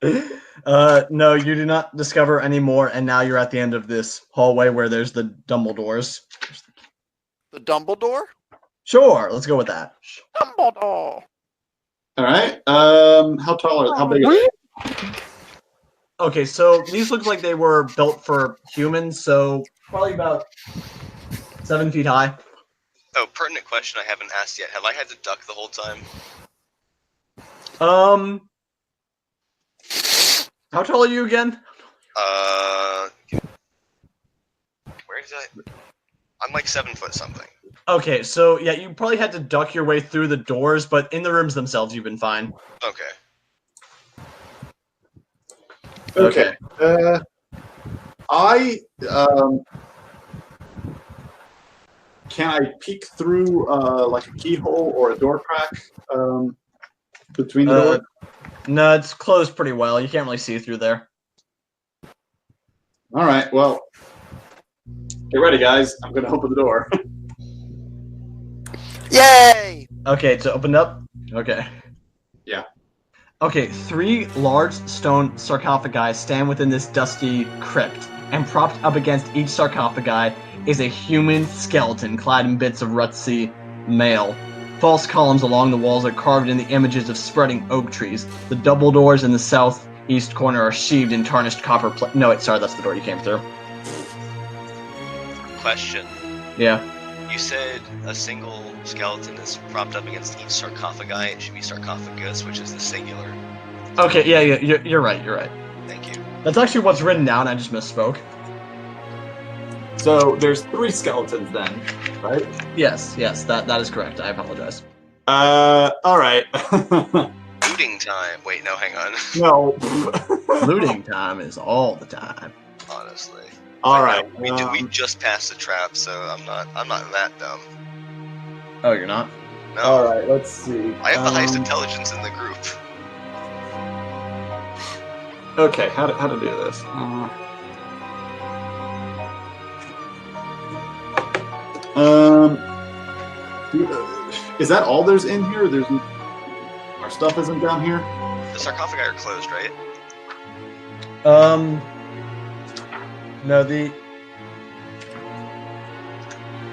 No, you do not discover any more, and now you're at the end of this hallway where there's the Dumbledores. The Dumbledore? Sure, let's go with that. Dumbledore. All right. How tall are? How big are they? Okay, so these look like they were built for humans, so probably about 7 feet high. Oh, pertinent question I haven't asked yet. Have I had to duck the whole time? How tall are you again? Where is that? I'm like 7 foot something. Okay, so yeah, you probably had to duck your way through the doors, but in the rooms themselves, you've been fine. Okay. Okay. Can I peek through like a keyhole or a door crack between the doors? No, it's closed pretty well. You can't really see through there. All right. Well, get ready, guys. I'm going to open the door. Yay! Okay, it's opened up. Okay. Yeah. Okay, 3 large stone sarcophagi stand within this dusty crypt, and propped up against each sarcophagi is a human skeleton clad in bits of rutsy mail. False columns along the walls are carved in the images of spreading oak trees. The double doors in the southeast corner are sheathed in tarnished copper plate. No, wait, sorry, that's the door you came through. Question. Yeah. You said a single skeleton is propped up against each sarcophagi. It should be sarcophagus, which is the singular. Okay, yeah, you're right, you're right. Thank you. That's actually what's written down, I just misspoke. So there's 3 skeletons then, right? Yes, that is correct. I apologize. All right. Looting time. Wait, no, hang on. No. Looting time is all the time. Honestly. All right. We just passed the trap, so I'm not that dumb. Oh, you're not? No. All right. Let's see. I have the highest intelligence in the group. Okay. How to do this? Is that all there's in here? Our stuff isn't down here. The sarcophagi are closed, right? No, the...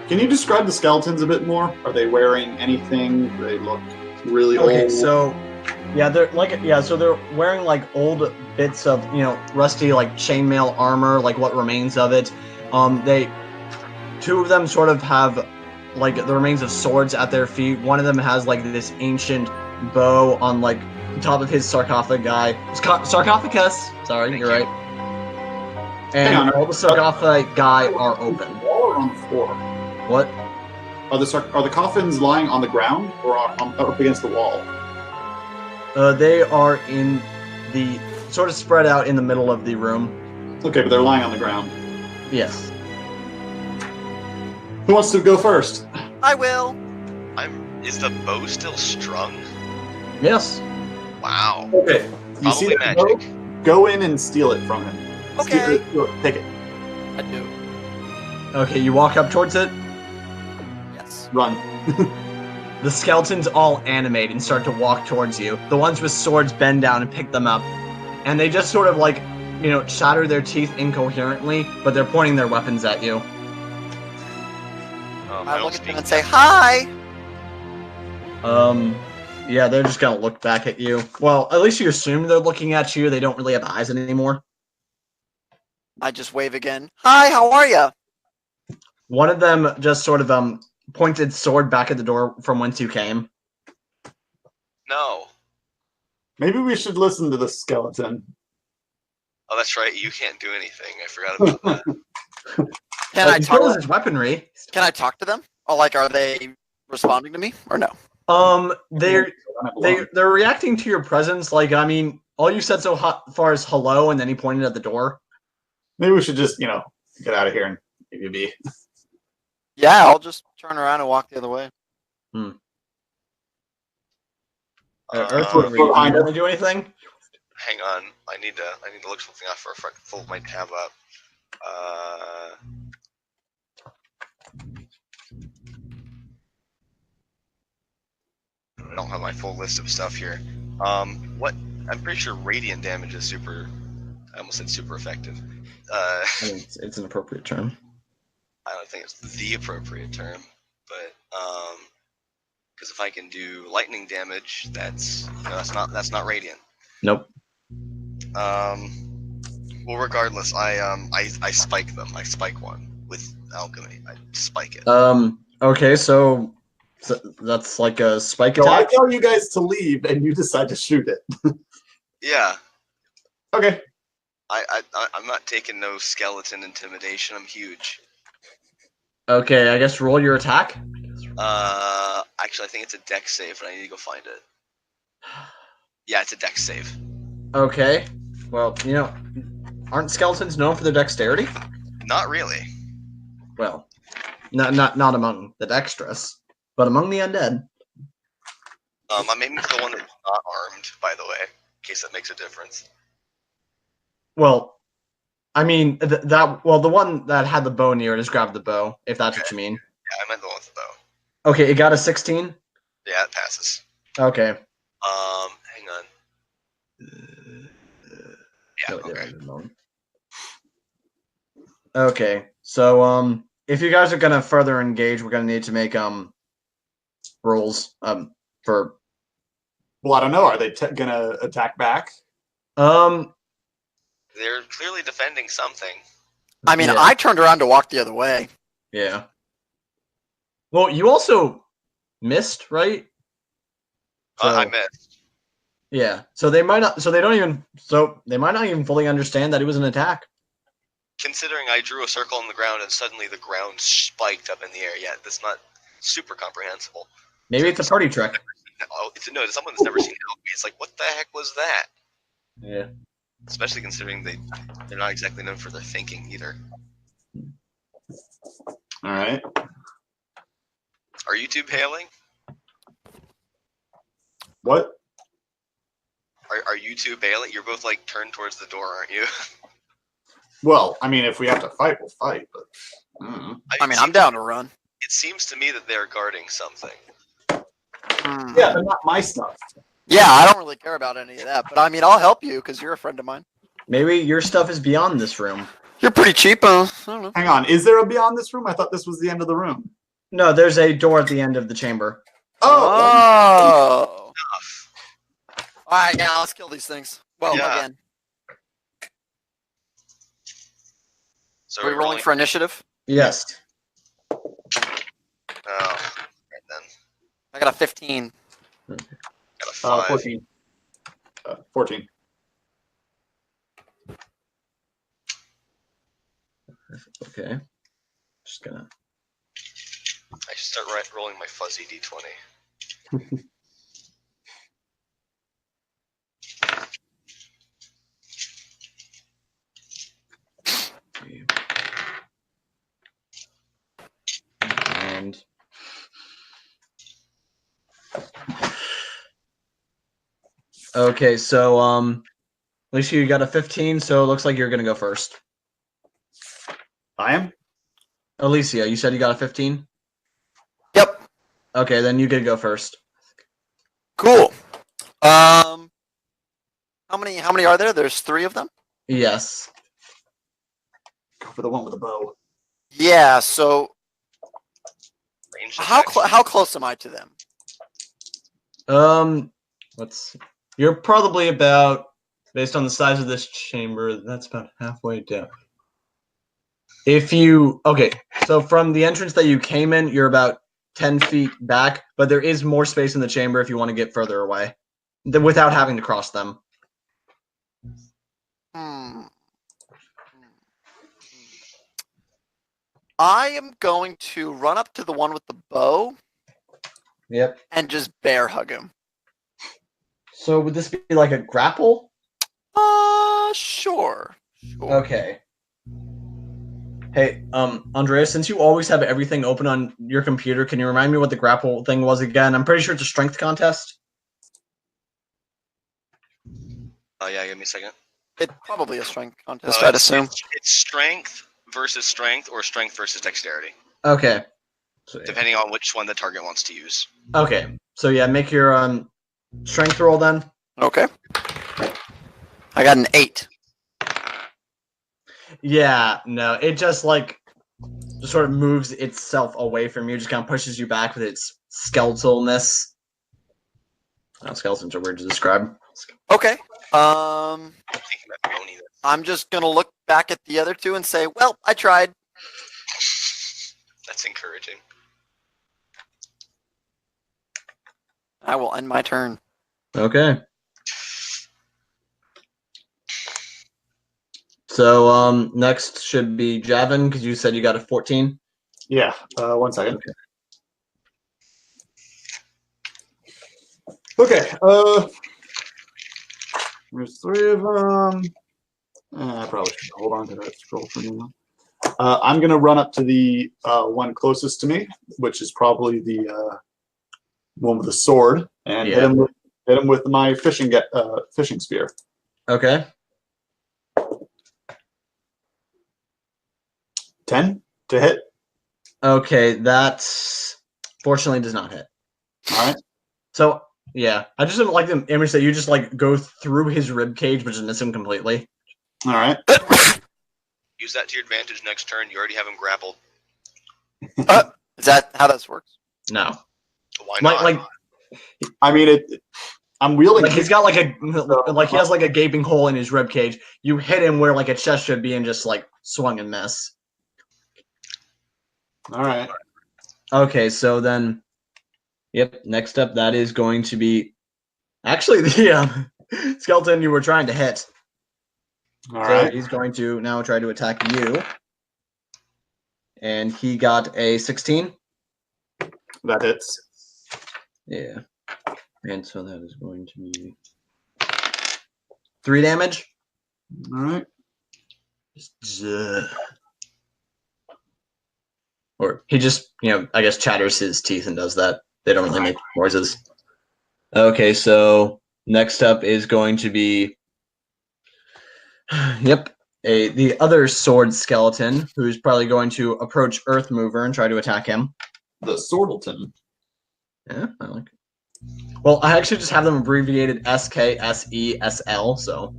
Can you describe the skeletons a bit more? Are they wearing anything? Do they look really old? Okay, so... Yeah, they're wearing like old bits of, rusty like chainmail armor, like what remains of it. 2 of them sort of have like the remains of swords at their feet. One of them has like this ancient bow on like the top of his sarcophagus. Sorry, you're right. And all the sarcophagi are open. On the wall or on the floor? What? Are the coffins lying on the ground or up against the wall? They are in the sort of spread out in the middle of the room. Okay, but they're lying on the ground. Yes. Who wants to go first? I will. Is the bow still strung? Yes. Wow. Okay. You see Probably that magic. bow? Go in and steal it from him. Okay. Take it. I do. Okay, you walk up towards it. Yes. Run. The skeletons all animate and start to walk towards you. The ones with swords bend down and pick them up. And they just sort of like, shatter their teeth incoherently, but they're pointing their weapons at you. I look at them and say, hi! Yeah, they're just gonna look back at you. Well, at least you assume they're looking at you. They don't really have eyes anymore. I just wave again. Hi, how are you? One of them just sort of pointed sword back at the door from whence you came. No. Maybe we should listen to the skeleton. Oh, that's right. You can't do anything. I forgot about that. Can I He talk? still has his weaponry. Can I talk to them? Oh, like, are they responding to me or no? They're reacting to your presence. Like, I mean, all you said so far is hello, and then he pointed at the door. Maybe we should just, get out of here and leave you be. Yeah, I'll just turn around and walk the other way. Earthwood, you want to do anything? Hang on. I need to look something up for a full my tab up. I don't have my full list of stuff here. What? I'm pretty sure radiant damage is super. I almost said super effective. I mean, it's an appropriate term. I don't think it's the appropriate term, but because if I can do lightning damage, that's that's not radiant. Nope. Well, regardless, I spike them. I spike one with alchemy. I spike it. Okay, so that's like a spike So I attack. tell you guys to leave, and you decide to shoot it. Yeah. Okay. I'm not taking no skeleton intimidation. I'm huge. Okay, I guess roll your attack. Actually, I think it's a dex save, and I need to go find it. Yeah, it's a dex save. Okay. Well, aren't skeletons known for their dexterity? Not really. Well, not among the dexterous, but among the undead. I'm aiming for the one that's not armed, by the way, in case that makes a difference. Well, I mean the one that had the bow near it just grabbed the bow, if that's what you mean. Yeah, I meant the one with the bow. Okay, it got a 16. Yeah, it passes. Okay. Hang on. Yeah, okay. Okay, so if you guys are gonna further engage, we're gonna need to make rolls for. Well, I don't know. Are they gonna attack back? They're clearly defending something. I mean, Yeah. I turned around to walk the other way. Yeah. Well, you also missed, right? I missed. Yeah. So they might not. So they might not even fully understand that it was an attack. Considering I drew a circle on the ground and suddenly the ground spiked up in the air. Yeah, that's not super comprehensible. Maybe it's a party trick. Oh, someone that's never seen alchemy. It's like, what the heck was that? Yeah. Especially considering they're not exactly known for their thinking either. All right. Are you two hailing? What? Are you two bailing? You're both like turned towards the door, aren't you? Well, I mean, if we have to fight, we'll fight. But I don't know. I mean, I'm down to run. It seems to me that they're guarding something. Yeah, but not my stuff. Yeah, I don't really care about any of that, but I mean, I'll help you because you're a friend of mine. Maybe your stuff is beyond this room. You're pretty cheap, I don't know. Hang on. Is there a beyond this room? I thought this was the end of the room. No, there's a door at the end of the chamber. Oh. All right, yeah, let's kill these things. Well, Yeah. again. So Are we rolling for initiative? Yes. Oh, right then. I got a 15. Got a 5. 14. 14. Okay. Just gonna. I should start rolling my fuzzy d20. And okay, so Alicia, you got a 15, so it looks like you're gonna go first. I am? Alicia, you said you got a 15? Yep. Okay, then you get to go first. Cool. How many are there? There's 3 of them? Yes. Go for the one with the bow. Yeah, so Ranged how attack. how close am I to them? Let's see. You're probably about, based on the size of this chamber, that's about halfway down. Okay, so from the entrance that you came in, you're about 10 feet back, but there is more space in the chamber if you want to get further away, without having to cross them. I am going to run up to the one with the bow. Yep. And just bear hug him. So would this be like a grapple? Sure. Okay. Hey, Andreas, since you always have everything open on your computer, can you remind me what the grapple thing was again? I'm pretty sure it's a strength contest. Oh yeah, give me a second. It's probably a strength contest, I'd assume. It's strength versus strength or strength versus dexterity. Okay. So, depending on which one the target wants to use. Okay. So yeah, make your strength roll then. Okay. I got an 8. Yeah, no, it just sort of moves itself away from you, just kind of pushes you back with its skeletalness. Oh, skeletons are weird to describe. Okay. I'm just gonna look back at the other two and say, well, I tried. That's encouraging. I will end my turn. Okay. So next should be Javin, because you said you got a 14. Yeah. 1 second. Okay. There's 3 of them. I probably should hold on to that scroll for now. I'm gonna run up to the one closest to me, which is probably the one with the sword, and hit him with my fishing spear. Okay. 10 to hit. Okay, that's fortunately does not hit. All right. So yeah, I just didn't like the image that you just go through his rib cage, but just miss him completely. All right. Use that to your advantage next turn. You already have him grappled. Is that how this works? No. Why not? I mean, I'm wielding. He's got he has a gaping hole in his rib cage. You hit him where a chest should be, and just swung and miss. All right. Okay, so then, yep. Next up, that is going to be actually the skeleton you were trying to hit. All right. He's going to now try to attack you, and he got a 16. That hits. Yeah, and so that is going to be 3 damage. All right. Or he just, I guess chatters his teeth and does that. They don't really make noises. Okay, so next up is going to be, the other sword skeleton, who's probably going to approach Earth Mover and try to attack him. The Swordleton. Yeah, I like it. Well, I actually just have them abbreviated SKSESL, so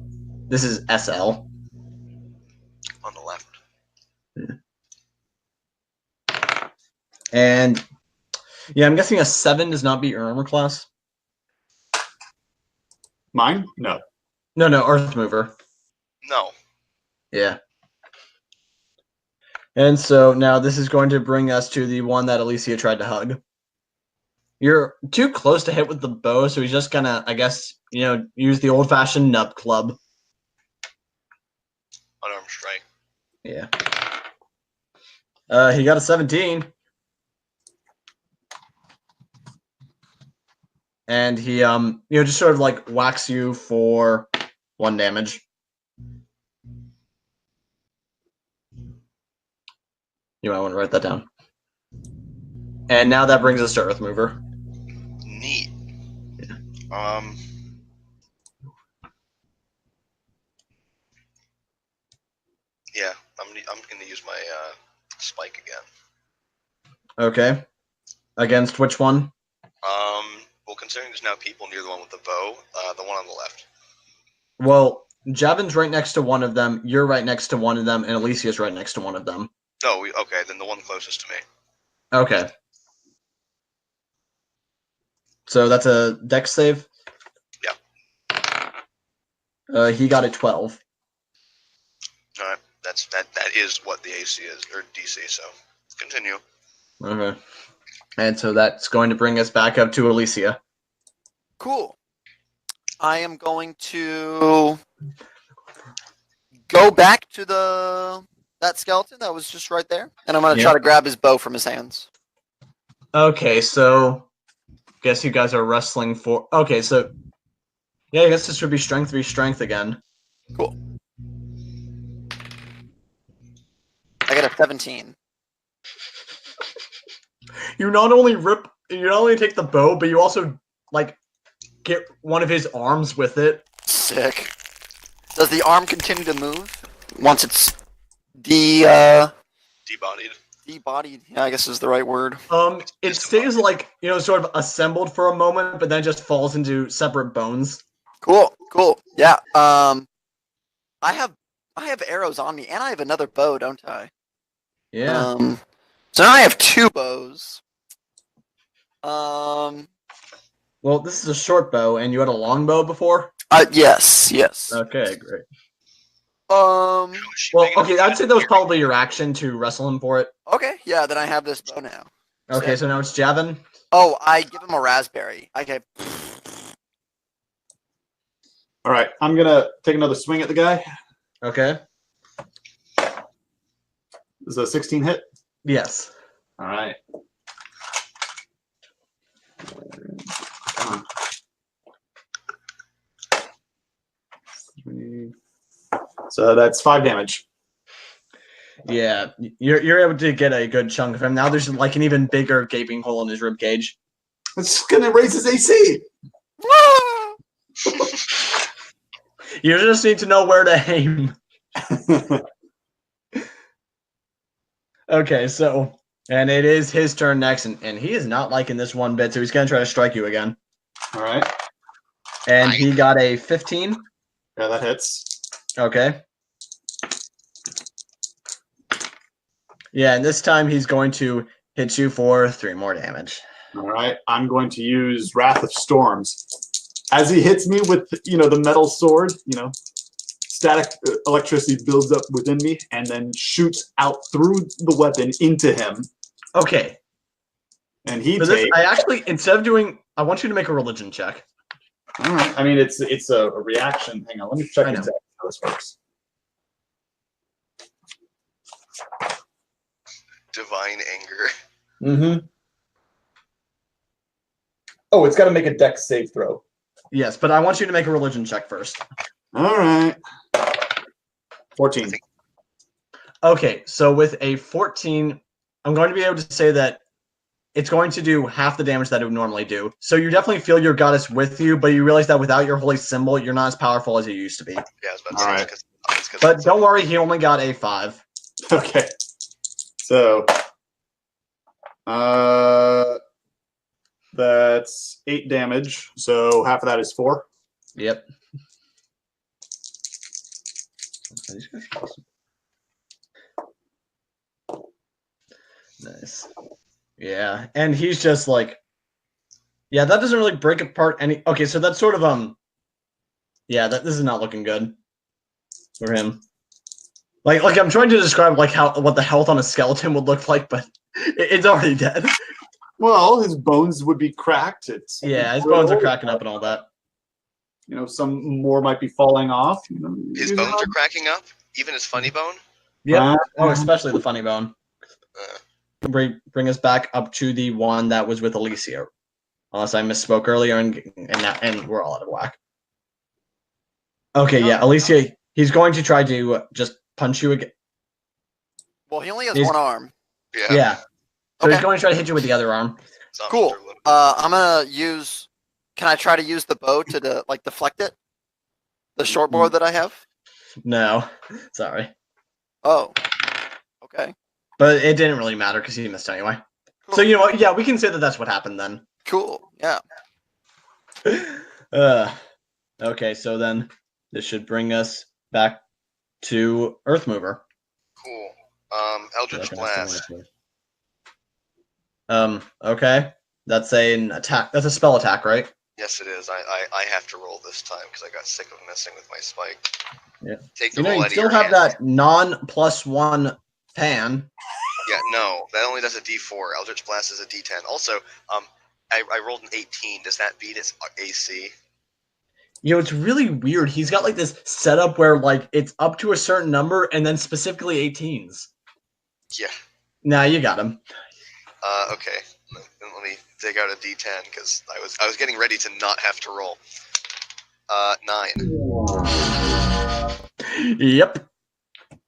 this is SL. On the left. Yeah. And yeah, I'm guessing a 7 does not beat your armor class. Mine? No. No, Earth Mover. No. Yeah. And so now this is going to bring us to the one that Alicia tried to hug. You're too close to hit with the bow, so he's just gonna, I guess, use the old-fashioned nub club. Unarmed strike. Yeah. He got a 17. And he, just sort of whacks you for 1 damage. You might want to write that down. And now that brings us to Earth Mover. Neat. Yeah. Yeah, I'm gonna use my spike again. Okay. Against which one? Well, considering there's now people near the one with the bow, the one on the left. Well, Javin's right next to one of them, you're right next to one of them, and Alicia's right next to one of them. Oh, okay, then the one closest to me. Okay. So that's a dex save? Yeah. He got a 12. All right. That is what the AC is, or DC, so continue. Okay. And so that's going to bring us back up to Alicia. Cool. I am going to go back to that skeleton that was just right there, and I'm going to try to grab his bow from his hands. Okay, so guess you guys are wrestling for... Okay, so... Yeah, I guess this would be strength v strength again. Cool. I got a 17. You not only take the bow, but you also, like, get one of his arms with it. Sick. Does the arm continue to move once it's debodied? Yeah, I guess is the right word. It stays, like, sort of assembled for a moment, but then just falls into separate bones. Cool. Yeah. I have arrows on me, and I have another bow, don't I? Yeah. So now I have 2 bows. Well, this is a short bow, and you had a long bow before? Yes. Okay, great. Um. Well, okay, I'd say that was probably your action to wrestle him for it. Okay, yeah, then I have this bow now. Okay, so now it's Javin. Oh, I give him a raspberry. Okay. All right, I'm gonna take another swing at the guy. Okay. Is a 16 hit? Yes. All right. Come on. 3. So that's 5 damage. Yeah, you're able to get a good chunk of him. Now there's like an even bigger gaping hole in his rib cage. It's gonna raise his AC. You just need to know where to aim. Okay, so and it is his turn next, and he is not liking this one bit, so he's gonna try to strike you again. All right. And he got a 15. Yeah, that hits. Okay. Yeah, and this time he's going to hit you for 3 more damage. All right. I'm going to use Wrath of Storms. As he hits me with, the metal sword, static electricity builds up within me and then shoots out through the weapon into him. Okay. And he takes... I actually, instead of doing... I want you to make a religion check. All right. I mean, it's a reaction. Hang on. Let me check exactly how this works. Divine anger. Mm-hmm. Oh, it's got to make a dex save throw. Yes, but I want you to make a religion check first. All right. 14. Okay, so with a 14, I'm going to be able to say that it's going to do half the damage that it would normally do. So you definitely feel your goddess with you, but you realize that without your holy symbol, you're not as powerful as you used to be. Yeah, I was about to say. Right. But don't worry, he only got a 5. Okay. So, that's 8 damage. So half of that is 4. Yep. Nice. Yeah, and he's just like, yeah, that doesn't really break apart any. Okay, so that's sort of yeah, this is not looking good for him. Like I'm trying to describe like what the health on a skeleton would look like, but it's already dead. Well, his bones would be cracked. His bones are cracking up and all that. Some more might be falling off. His bones are cracking up, even his funny bone. Yeah. Especially the funny bone. Bring us back up to the one that was with Alicia. Unless I misspoke earlier, and we're all out of whack. Okay, yeah, Alicia, he's going to try to just punch you again. Well, he only has one arm. Yeah. So he's going to try to hit you with the other arm. Cool. I'm gonna use. Can I try to use the bow to deflect it? The short bow that I have. No, sorry. Oh. Okay. But it didn't really matter because he missed anyway. Cool. So you know what? Yeah, we can say that that's what happened then. Cool. Yeah. Okay, so then this should bring us back to Earthmover. Cool. Eldritch Blast. Okay. That's an attack. That's a spell attack, right? Yes, it is. I have to roll this time because I got sick of messing with my spike. Yeah. Take the You know, roll you out of still your have hand. that non+1 pan. Yeah, no, that only does a D4. Eldritch Blast is a D10. Also, I rolled an 18. Does that beat its AC? You know, it's really weird. He's got like this setup where like it's up to a certain number and then specifically 18s. Yeah. Nah, you got him. Okay. Let me dig out a D10 because I was getting ready to not have to roll. 9. Yep.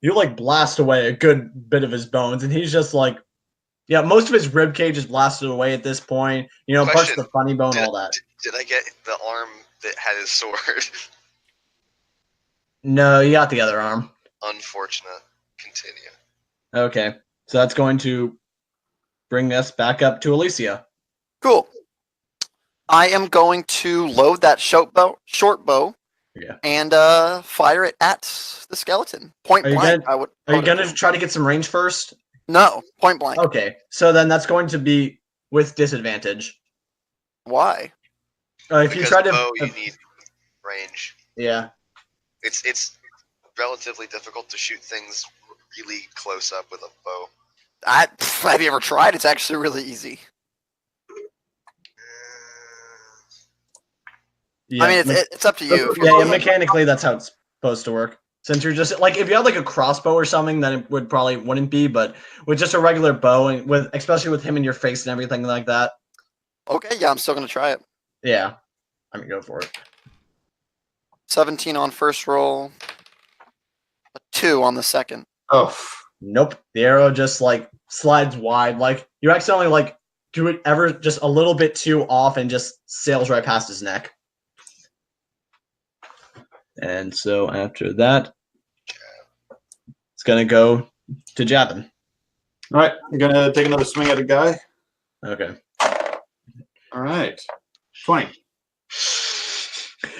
You like blast away a good bit of his bones, and he's just like, yeah, most of his rib cage is blasted away at this point. You know, parts of Question. the funny bone, Did, all that. did I get the arm that had his sword? No, you got the other arm. Unfortunate. Continue. Okay, so that's going to bring us back up to Alicia. Cool. I am going to load that short bow, Yeah. and fire it at the skeleton. Point Are you blank. gonna, are you gonna try to get some range first? No, point blank. Okay, so then that's going to be with disadvantage. Why? If you try to, bow, you need range. yeah. It's relatively difficult to shoot things really close up with a bow. Have you ever tried? It's actually really easy. Yeah, I mean, it's up to you. Yeah, mechanically that's how it's supposed to work. Since you're just like if you had like a crossbow or something, then it would probably wouldn't be. But with just a regular bow and with especially with him in your face and everything like that. Okay, yeah, I'm still gonna try it. Yeah, I mean go for it. 17 on first roll, a 2 on the second. Oh, Nope, the arrow just like slides wide. Like you accidentally like do it ever just a little bit too off and just sails right past his neck. And so after that, it's gonna go to Javin. all right. You're gonna take another swing at a guy. Okay. All right. 20.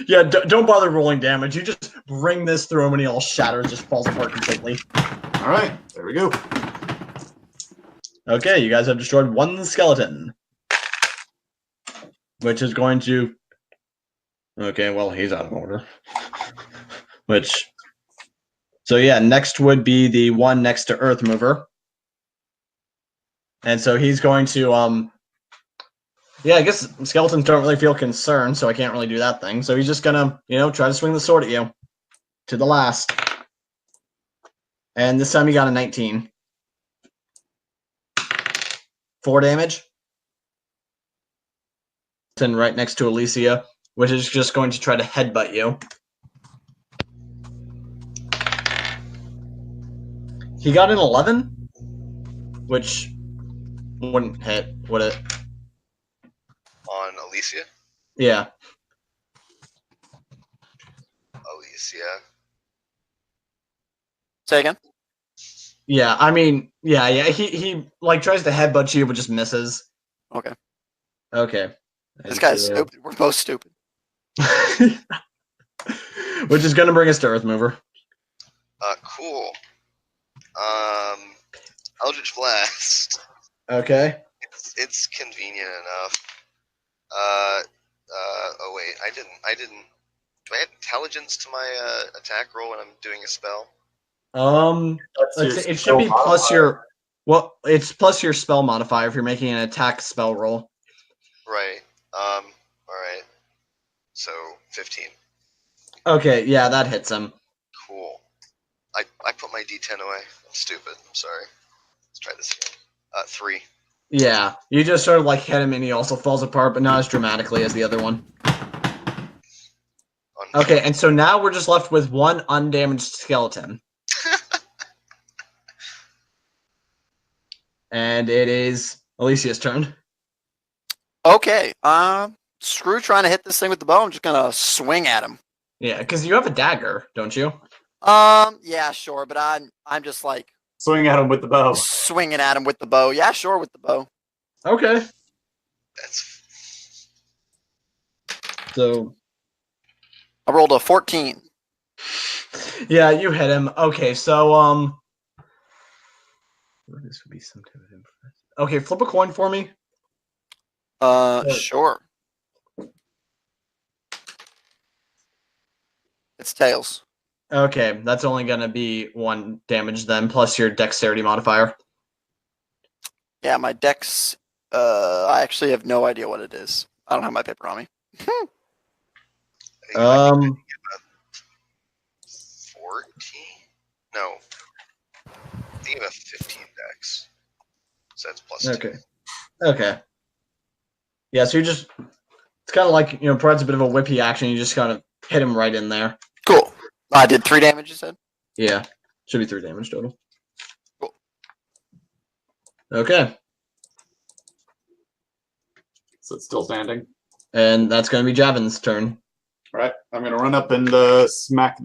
Yeah, don't bother rolling damage. You just bring this through him and he all shatters, just falls apart completely. All right. There we go. Okay, you guys have destroyed one skeleton. Which is going to... Okay, well, he's out of order. Which... So yeah, next would be the one next to Earth Mover. And so he's going to... Yeah, I guess skeletons don't really feel concerned, so I can't really do that thing. So he's just gonna, try to swing the sword at you. To the last. And this time he got a 19. 4 damage. And right next to Alicia, which is just going to try to headbutt you. He got an 11, which wouldn't hit, would it? On Alicia? Yeah. Alicia. Say again? Yeah, I mean, yeah. He like tries to headbutt you, but just misses. Okay. Okay. This guy's stupid. We're both stupid. Which is gonna bring us to Earth Mover. Cool. Eldritch Blast. Okay. It's convenient enough. Oh wait, I didn't. Do I add intelligence to my attack roll when I'm doing a spell? It should be plus your. Well, it's plus your spell modifier if you're making an attack spell roll. Right. All right. So 15. Okay, yeah, that hits him. Cool. I put my D10 away. I'm stupid. I'm sorry. Let's try this again. 3. Yeah, you just sort of like hit him and he also falls apart, but not as dramatically as the other one. Okay, and so now we're just left with one undamaged skeleton. And it is Alicia's turn. Okay. Screw trying to hit this thing with the bow. I'm just gonna swing at him. Yeah, because you have a dagger, don't you? Yeah, sure, but I'm just like Swing at him with the bow. swinging at him with the bow. Yeah, sure, with the bow. Okay. That's So I rolled a 14. yeah, you hit him. Okay, so this would be some type of impress. Okay, flip a coin for me. Sure. It's tails. Okay, that's only gonna be 1 damage then, plus your dexterity modifier. Yeah, my dex. I actually have no idea what it is. I don't have my paper on me. I think it might be Um, about 14. No, I think about 15 dex. So that's plus 2. okay. Yeah, so you just, it's kind of like, provides a bit of a whippy action. You just kind of hit him right in there. Cool. I did 3 damage, you said? Yeah, should be 3 damage total. Cool. Okay, So it's still standing. and that's going to be Javin's turn. All right, I'm gonna run up and smack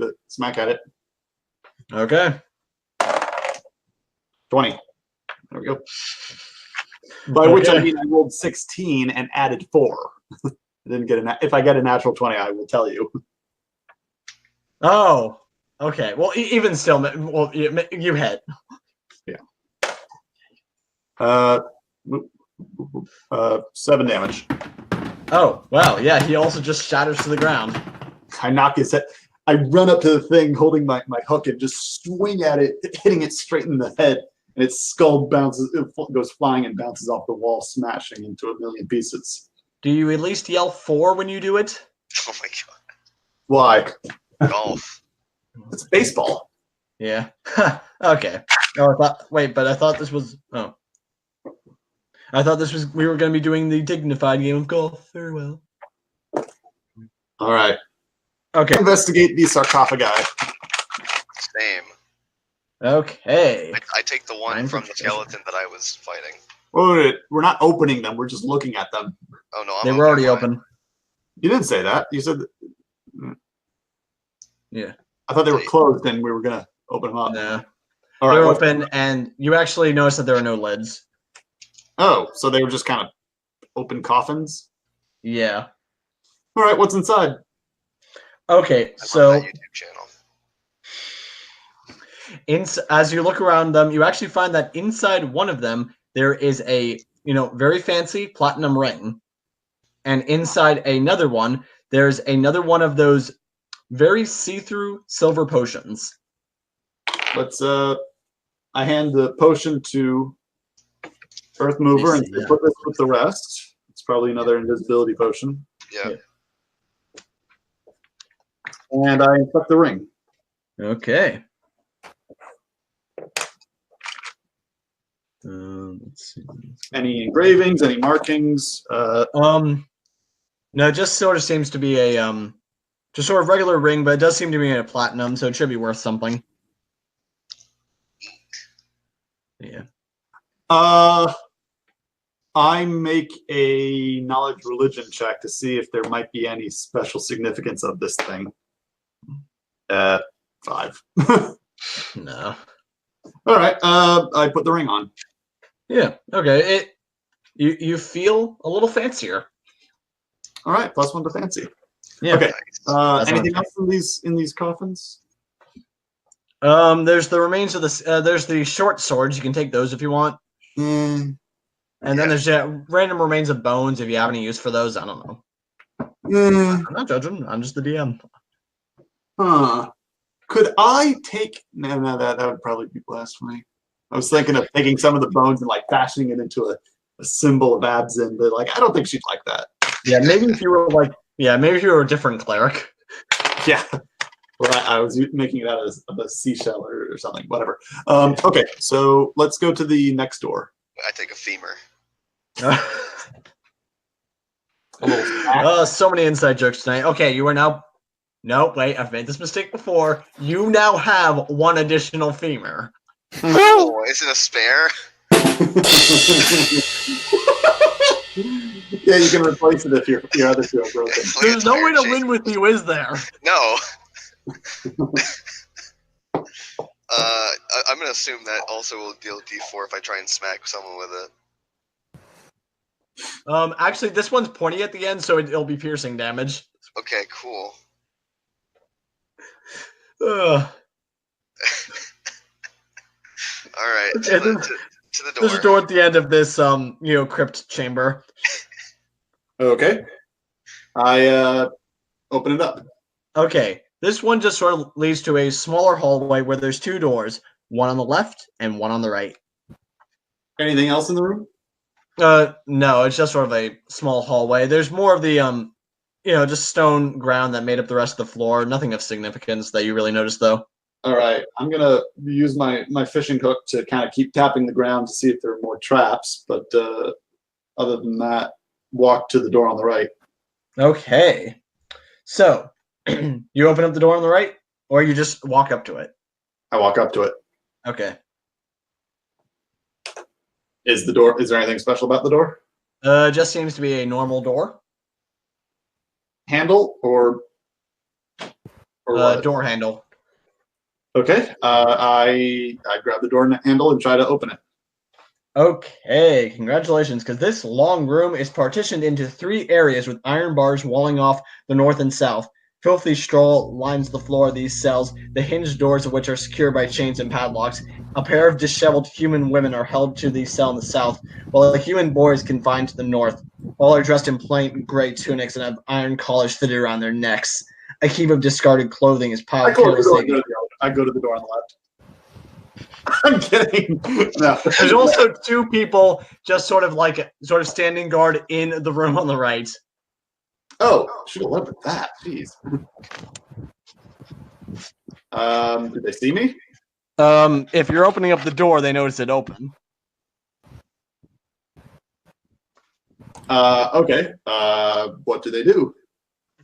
at it. Okay. 20. There we go. By which I Okay. mean I rolled 16 and added 4. I didn't get if I get a natural 20, I will tell you. Oh, okay. Well, even still, well, you hit. Yeah. 7 damage. Oh, wow. Yeah, he also just shatters to the ground. I knock his head. I run up to the thing holding my hook and just swing at it, hitting it straight in the head. And its skull bounces, it goes flying and bounces off the wall, smashing into a million pieces. Do you at least yell 4 when you do it? Oh my god. Why? Golf. It's baseball. Yeah. Okay. Oh, I thought this was. Oh. I thought this was. We were going to be doing the dignified game of golf. Very well. All right. Okay. Investigate the sarcophagi. Same. Okay. I take the one Time from for the treasure. skeleton that I was fighting. Oh, we're not opening them. We're just looking at them. Oh no, I'm They were already opening mine. open. You didn't say that. You said. Yeah. I thought they were closed and we were gonna open them up. No. All They're right. open, and you actually notice that there are no lids. Oh, so they were just kind of open coffins. Yeah. All right. What's inside? Okay. I love So that YouTube channel. as you look around them, you actually find that inside one of them there is a very fancy platinum ring, and inside another one there's another one of those very see-through silver potions. Let's. I hand the potion to Earth Mover and see, yeah. put this with the rest. It's probably another invisibility potion. Yeah. Yeah. And I infect the ring. Okay. Let's see. Any engravings? Any markings? No, it just sort of seems to be a just sort of regular ring, but it does seem to be a platinum, so it should be worth something. Yeah. I make a knowledge religion check to see if there might be any special significance of this thing. 5. No. All right. I put the ring on. Yeah. Okay. You feel a little fancier. All right. +1 to fancy. Yeah. Okay. That's Anything what else in these coffins? There's the remains of the there's the short swords. You can take those if you want. Mm, And then there's random remains of bones if you have any use for those. I don't know. mm, I'm not judging. I'm just the DM. huh. Could I take? No, that would probably be blasphemy. I was thinking of taking some of the bones and fashioning it into a symbol of Abzin, but I don't think she'd like that. Yeah, maybe if you were maybe if you were a different cleric. Yeah. Or I was making it out of a seashell or something, whatever. Okay, so let's go to the next door. I take a femur. A little snack. So many inside jokes tonight. Okay, you are now. No, wait, I've made this mistake before. You now have 1 additional femur. Oh, is it a spare? Yeah, you can replace it if your other 2 are broken. It's like There's a no way tire to chain. win with you, is there? No. I'm gonna assume that also will deal D4 if I try and smack someone with it. Actually, this one's pointy at the end, so it'll be piercing damage. Okay, cool. Ugh. All right, Okay, to the door. There's a door at the end of this, crypt chamber. Okay. I open it up. Okay, this one just sort of leads to a smaller hallway where there's 2 doors, one on the left and one on the right. Anything else in the room? No, it's just sort of a small hallway. There's more of the just stone ground that made up the rest of the floor. Nothing of significance that you really noticed, though. All right. I'm gonna use my fishing hook to kind of keep tapping the ground to see if there are more traps. But other than that, walk to the door on the right. Okay, so you open up the door on the right, or you just walk up to it. I walk up to it. Okay. Is there anything special about the door? Just seems to be a normal door. Handle or what? Door handle. Okay. I grab the door handle and try to open it. Okay, congratulations, because this long room is partitioned into 3 areas with iron bars walling off the north and south. Filthy straw lines the floor of these cells, the hinged doors of which are secured by chains and padlocks. A pair of disheveled human women are held to the cell in the south, while a human boy is confined to the north. All are dressed in plain gray tunics and have iron collars fitted around their necks. A heap of discarded clothing is piled carelessly. I go to the door on the left. I'm kidding. No. There's also 2 people just sort of standing guard in the room on the right. Oh, should have led with that. Jeez. Did they see me? If you're opening up the door, they notice it open. Okay. What do they do?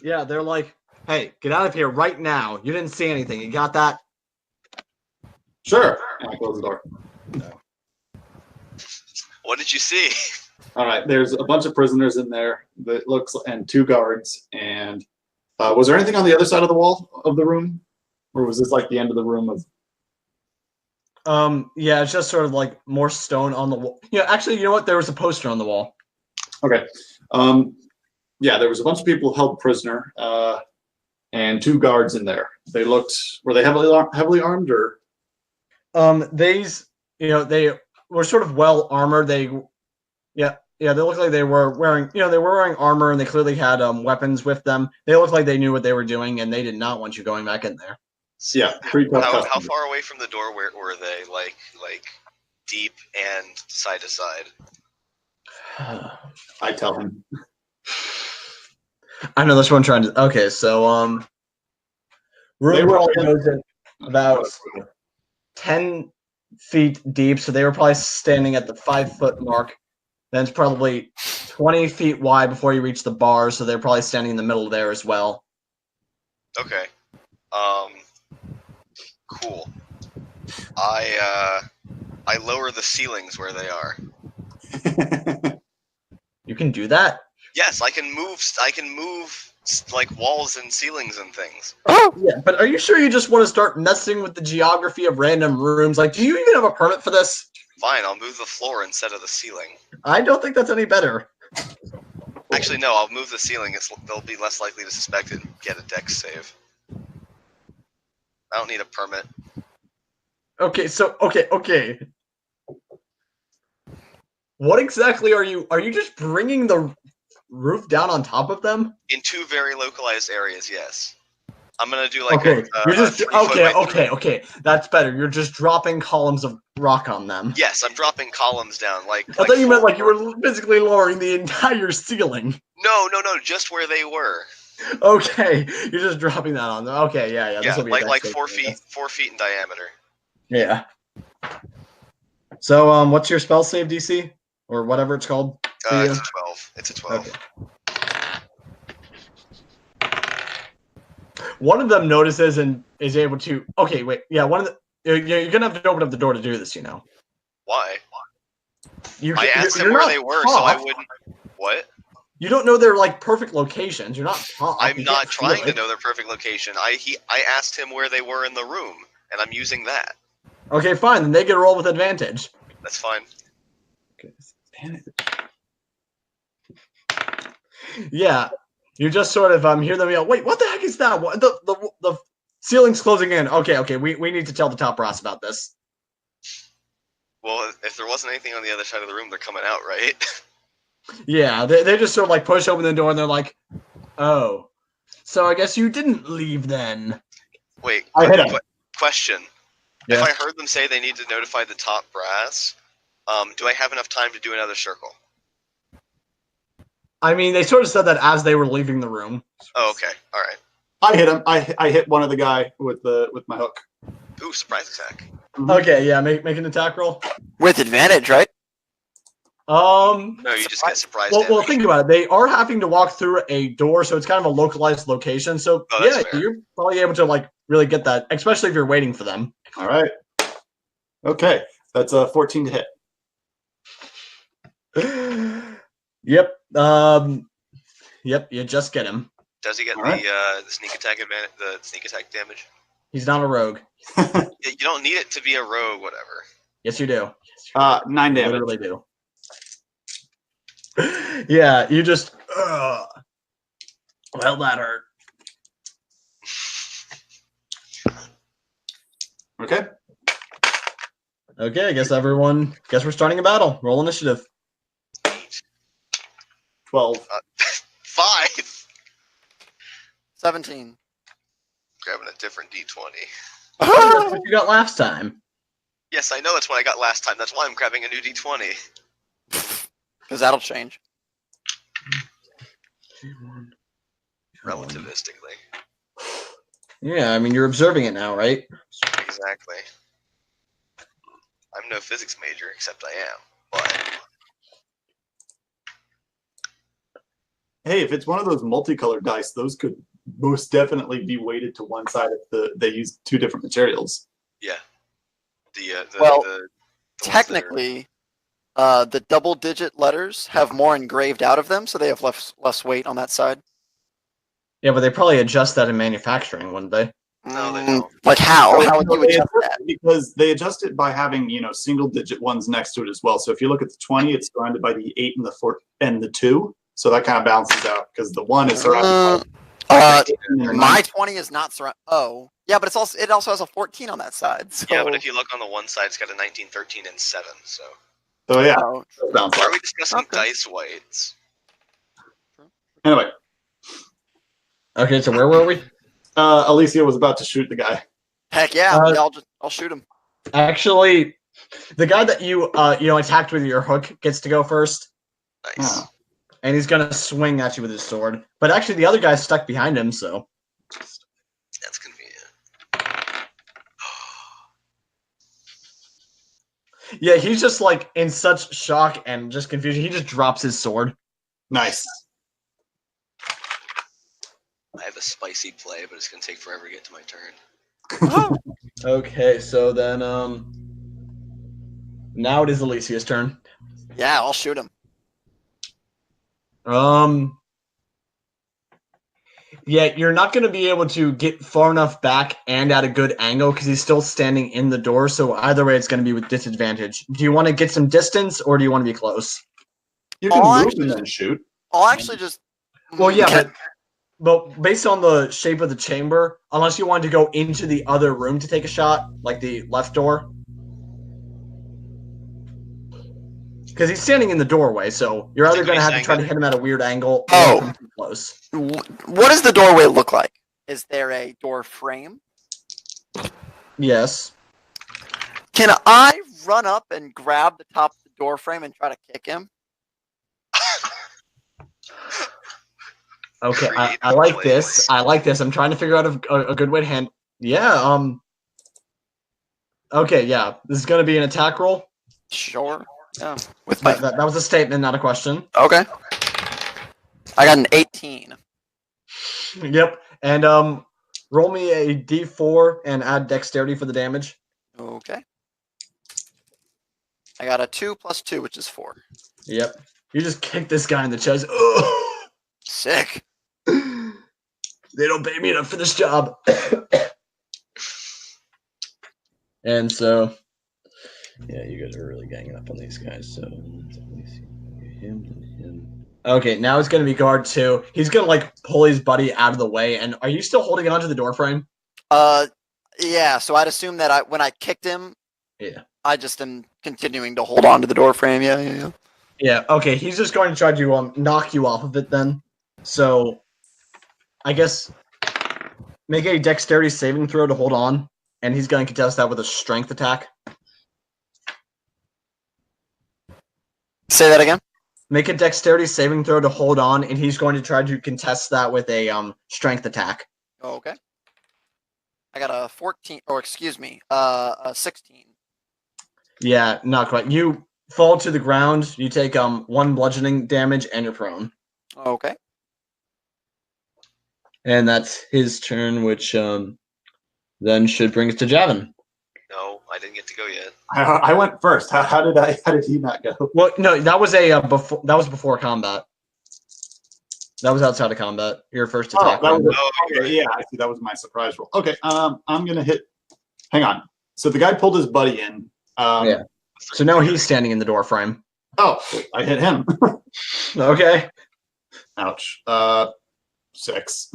Yeah, they're like, hey, get out of here right now. You didn't see anything. You got that? Sure. And I close the door. What did you see? All right. There's a bunch of prisoners in there that looks, and 2 guards. And was there anything on the other side of the wall of the room, or was this like the end of the room of? Yeah, it's just sort of like more stone on the wall. Yeah, actually, you know what? There was a poster on the wall. Okay. Yeah, there was a bunch of people held prisoner, and 2 guards in there. Were they heavily armed or? They were sort of well armored. They looked like they were wearing armor, and they clearly had weapons with them. They looked like they knew what they were doing, and they did not want you going back in there. Yeah, pretty tough. How far away from the door were they? Like deep and side to side? I tell him. I know this one trying to. Okay, so room probably goes in about 10 feet deep, so they were probably standing at the 5-foot mark. Then it's probably 20 feet wide before you reach the bar, so they're probably standing in the middle there as well. Okay. Cool. I lower the ceilings where they are. You can do that? Yes, I can move like walls and ceilings and things. Oh, yeah, but are you sure you just want to start messing with the geography of random rooms? Like, do you even have a permit for this? Fine, I'll move the floor instead of the ceiling. I don't think that's any better. Actually, no, I'll move the ceiling. They'll be less likely to suspect it and get a dex save. I don't need a permit. Okay, so okay. What exactly are you just bringing the roof down on top of them? In 2 very localized areas, yes. I'm gonna do like okay. You're just okay. That's better. You're just dropping columns of rock on them. Yes, I'm dropping columns down. I thought you meant like you were physically lowering the entire ceiling. No, just where they were. Okay, you're just dropping that on them. Okay, yeah. Yeah, like 4 feet in diameter. Yeah. So, what's your spell save DC or whatever it's called? It's a 12. It's a 12. Okay. One of them notices and is able to. Okay, wait. Yeah, you're gonna have to open up the door to do this. You know. Why? I asked them where they were, so I wouldn't. What? You don't know their like perfect locations. You're not. I'm not trying to know their perfect location. I asked him where they were in the room, and I'm using that. Okay, fine. Then they get a roll with advantage. That's fine. Okay. Yeah, you just sort of hear them yell, "Wait, what the heck is that? What, the ceiling's closing in." Okay. We need to tell the top brass about this. Well, if there wasn't anything on the other side of the room, they're coming out, right? Yeah, they just sort of like push open the door and they're like, "Oh, so I guess you didn't leave then." Wait, I hit him. question. Yeah. If I heard them say they need to notify the top brass, do I have enough time to do another circle? I mean, they sort of said that as they were leaving the room. Oh, okay. All right. I hit him. I hit one of the guy with my hook. Ooh, surprise attack. Okay, yeah, make an attack roll. With advantage, right? No, you just get surprise Well, damage. think about it. They are having to walk through a door, so it's kind of a localized location. So Oh, that's fair. you're probably able to like really get that, especially if you're waiting for them. All right. Okay, that's a 14 to hit. Yep. Yep. You just get him. Does he get All right. the sneak attack advantage? The sneak attack damage? He's not a rogue. Yeah, you don't need it to be a rogue, whatever. Yes, you do. 9 You damage. literally do. Yeah, you just. Well, that hurt. Okay. Okay, I guess we're starting a battle. Roll initiative. 12. 5. 17. Grabbing a different d20. That's what you got last time. Yes, I know that's what I got last time. That's why I'm grabbing a new d20. Because that'll change. Relativistically. Yeah, I mean you're observing it now, right? Exactly. I'm no physics major, except I am. But Hey, if it's one of those multicolored dice, those could most definitely be weighted to one side if they use two different materials. yeah, Well, the ones Technically, the double-digit letters have more engraved out of them, so they have less weight on that side. Yeah, but they probably adjust that in manufacturing, wouldn't they? No, they don't. Like how? Well, How would you they adjust adjust that? it because they adjust it by having single digit ones next to it as well. So if you look at the 20, it's surrounded by the 8 and the 4 and the 2. So that kind of balances out because the 1 is surrounded by the 8 and the My 9. 20 is not surrounded. Oh, yeah, but it also has a 14 on that side. So. Yeah, but if you look on the one side, it's got a 19, 13, and 7. So So yeah, Oh, it'll balance why out. are we discussing Okay. dice weights? Anyway, Okay, so where were we? Alicia was about to shoot the guy. heck yeah! I'll shoot him. Actually, the guy that you attacked with your hook gets to go first, Nice. Oh. and he's gonna swing at you with his sword. But actually, the other guy's stuck behind him, so That's convenient. yeah, he's just like in such shock and just confusion. He just drops his sword. Nice. I have a spicy play, but it's gonna take forever to get to my turn. Okay, so then now it is Alicia's turn. Yeah, I'll shoot him. Yeah, you're not going to be able to get far enough back and at a good angle because he's still standing in the door. So either way, it's going to be with disadvantage. Do you want to get some distance or do you want to be close? You can I'll move actually and then shoot. I'll actually just. Well, yeah, Can- but based on the shape of the chamber, unless you wanted to go into the other room to take a shot, like the left door. Because he's standing in the doorway, so you're either going to have to try to hit him at a weird angle or come too close. What does the doorway look like? Is there a door frame? Yes. Can I run up and grab the top of the door frame and try to kick him? Okay, I Creative like play this. voice. I like this. I'm trying to figure out a good way to hand. Yeah. Okay. Yeah. This is gonna be an attack roll. Sure. Yeah. With my That was a statement, not a question. okay. I got an 18. Yep. And roll me a d4 and add dexterity for the damage. Okay. I got a 2 plus 2, which is 4. Yep. You just kick this guy in the chest. Ugh. Sick. They don't pay me enough for this job. And so, yeah, you guys are really ganging up on these guys. So, him. Okay, now it's going to be guard 2. He's going to like pull his buddy out of the way. And are you still holding onto the door frame? Yeah. So I'd assume that when I kicked him, Yeah. I just am continuing to hold on to the door frame. Yeah. Yeah, okay, he's just going to try to knock you off of it then. So, I guess make a dexterity saving throw to hold on, and he's going to contest that with a strength attack. Say that again. Make a dexterity saving throw to hold on, and he's going to try to contest that with a strength attack. Oh, okay. I got a 14, or excuse me, a 16. Yeah, not quite. You fall to the ground. You take 1 bludgeoning damage, and you're prone. Okay. And that's his turn, which then should bring us to Javin. No, I didn't get to go yet. I went first. How did he not go? Well, no, that was before combat. That was outside of combat. Your first attack. Oh, that was okay. okay. Yeah, I see. That was my surprise roll. Okay, I'm gonna hit. Hang on. So the guy pulled his buddy in. Yeah. So now he's standing in the door frame. Oh, I hit him. Okay. Ouch. 6.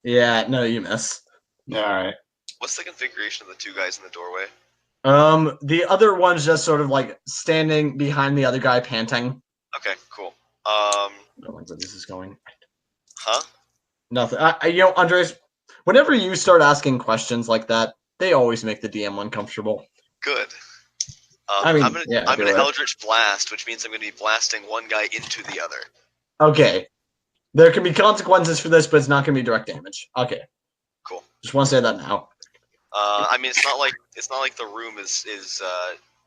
Yeah, no, you miss. Yeah, all right. What's the configuration of the 2 guys in the doorway? The other one's just sort of like standing behind the other guy, panting. Okay, cool. I don't like where this is going. Huh? Nothing. Andres, whenever you start asking questions like that, they always make the DM uncomfortable. Good. I'm I'm gonna right. Eldritch Blast, which means I'm gonna be blasting one guy into the other. Okay. There can be consequences for this, but it's not going to be direct damage. Okay. Cool. Just want to say that now. I mean, it's not like the room is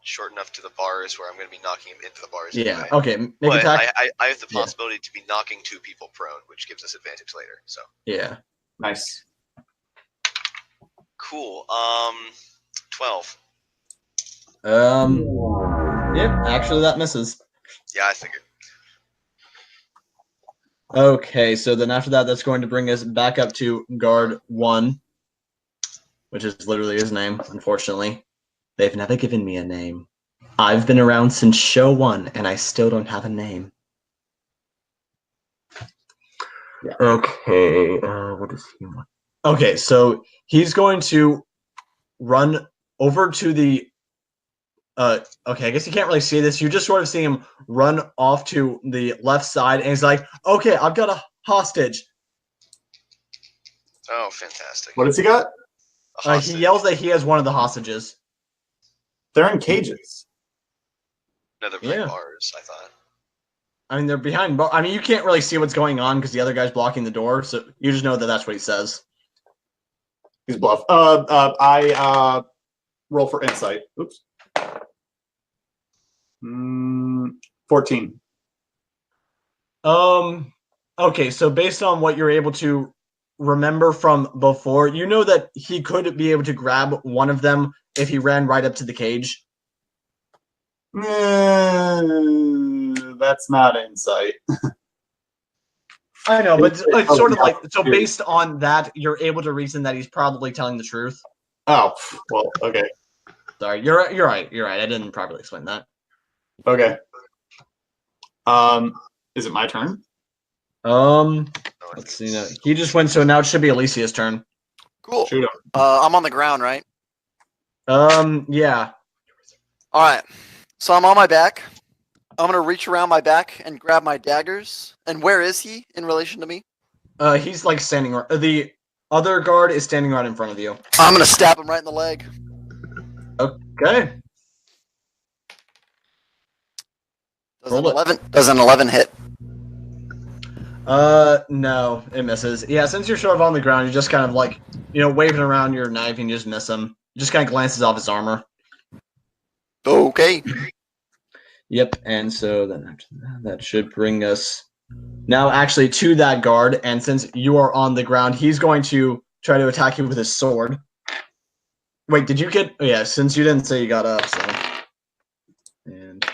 short enough to the bars where I'm gonna be knocking him into the bars. Yeah. Anyway. Okay. Make But attack. I have the possibility to be knocking 2 people prone, which gives us advantage later. So Yeah. Nice. cool. 12. Yep. Actually, that misses. Yeah, I figured. Okay. So then after that, that's going to bring us back up to guard 1, which is literally his name. Unfortunately, they've never given me a name. I've been around since show 1, and I still don't have a name. Yeah. Okay. What does he want? Okay, so he's going to run over to the. Okay, I guess you can't really see this. You just sort of see him run off to the left side, and he's like, "Okay, I've got a hostage." Oh, fantastic. What has he got? A He hostage. yells that he has one of the hostages. They're in cages. No, they're behind Yeah. bars, I thought. I mean, they're behind. I mean, you can't really see what's going on because the other guy's blocking the door. So you just know that that's what he says. He's bluff. I roll for insight. Oops. 14. Okay, so based on what you're able to remember from before, you know that he could be able to grab one of them if he ran right up to the cage. That's not insight. I know, but it's sort of like so. Yeah. Based on that, you're able to reason that he's probably telling the truth. Oh, well, okay. Sorry, you're right. You're right. I didn't properly explain that. Okay. Is it my turn? Let's see. No, he just went, so now it should be Alicia's turn. Cool. Shoot him. I'm on the ground, right? Yeah. All right. So I'm on my back. I'm gonna reach around my back and grab my daggers. And where is he in relation to me? He's like standing. The other guard is standing right in front of you. I'm gonna stab him right in the leg. Okay. Does an 11 hit? No, it misses. Yeah, since you're sort of on the ground, you're just kind of like, waving around your knife and you just miss him. Just kind of glances off his armor. Okay. Yep, and so then after that should bring us now actually to that guard, and since you are on the ground, he's going to try to attack you with his sword. Wait, did you get... Oh, yeah, since you didn't say you got up, so... And...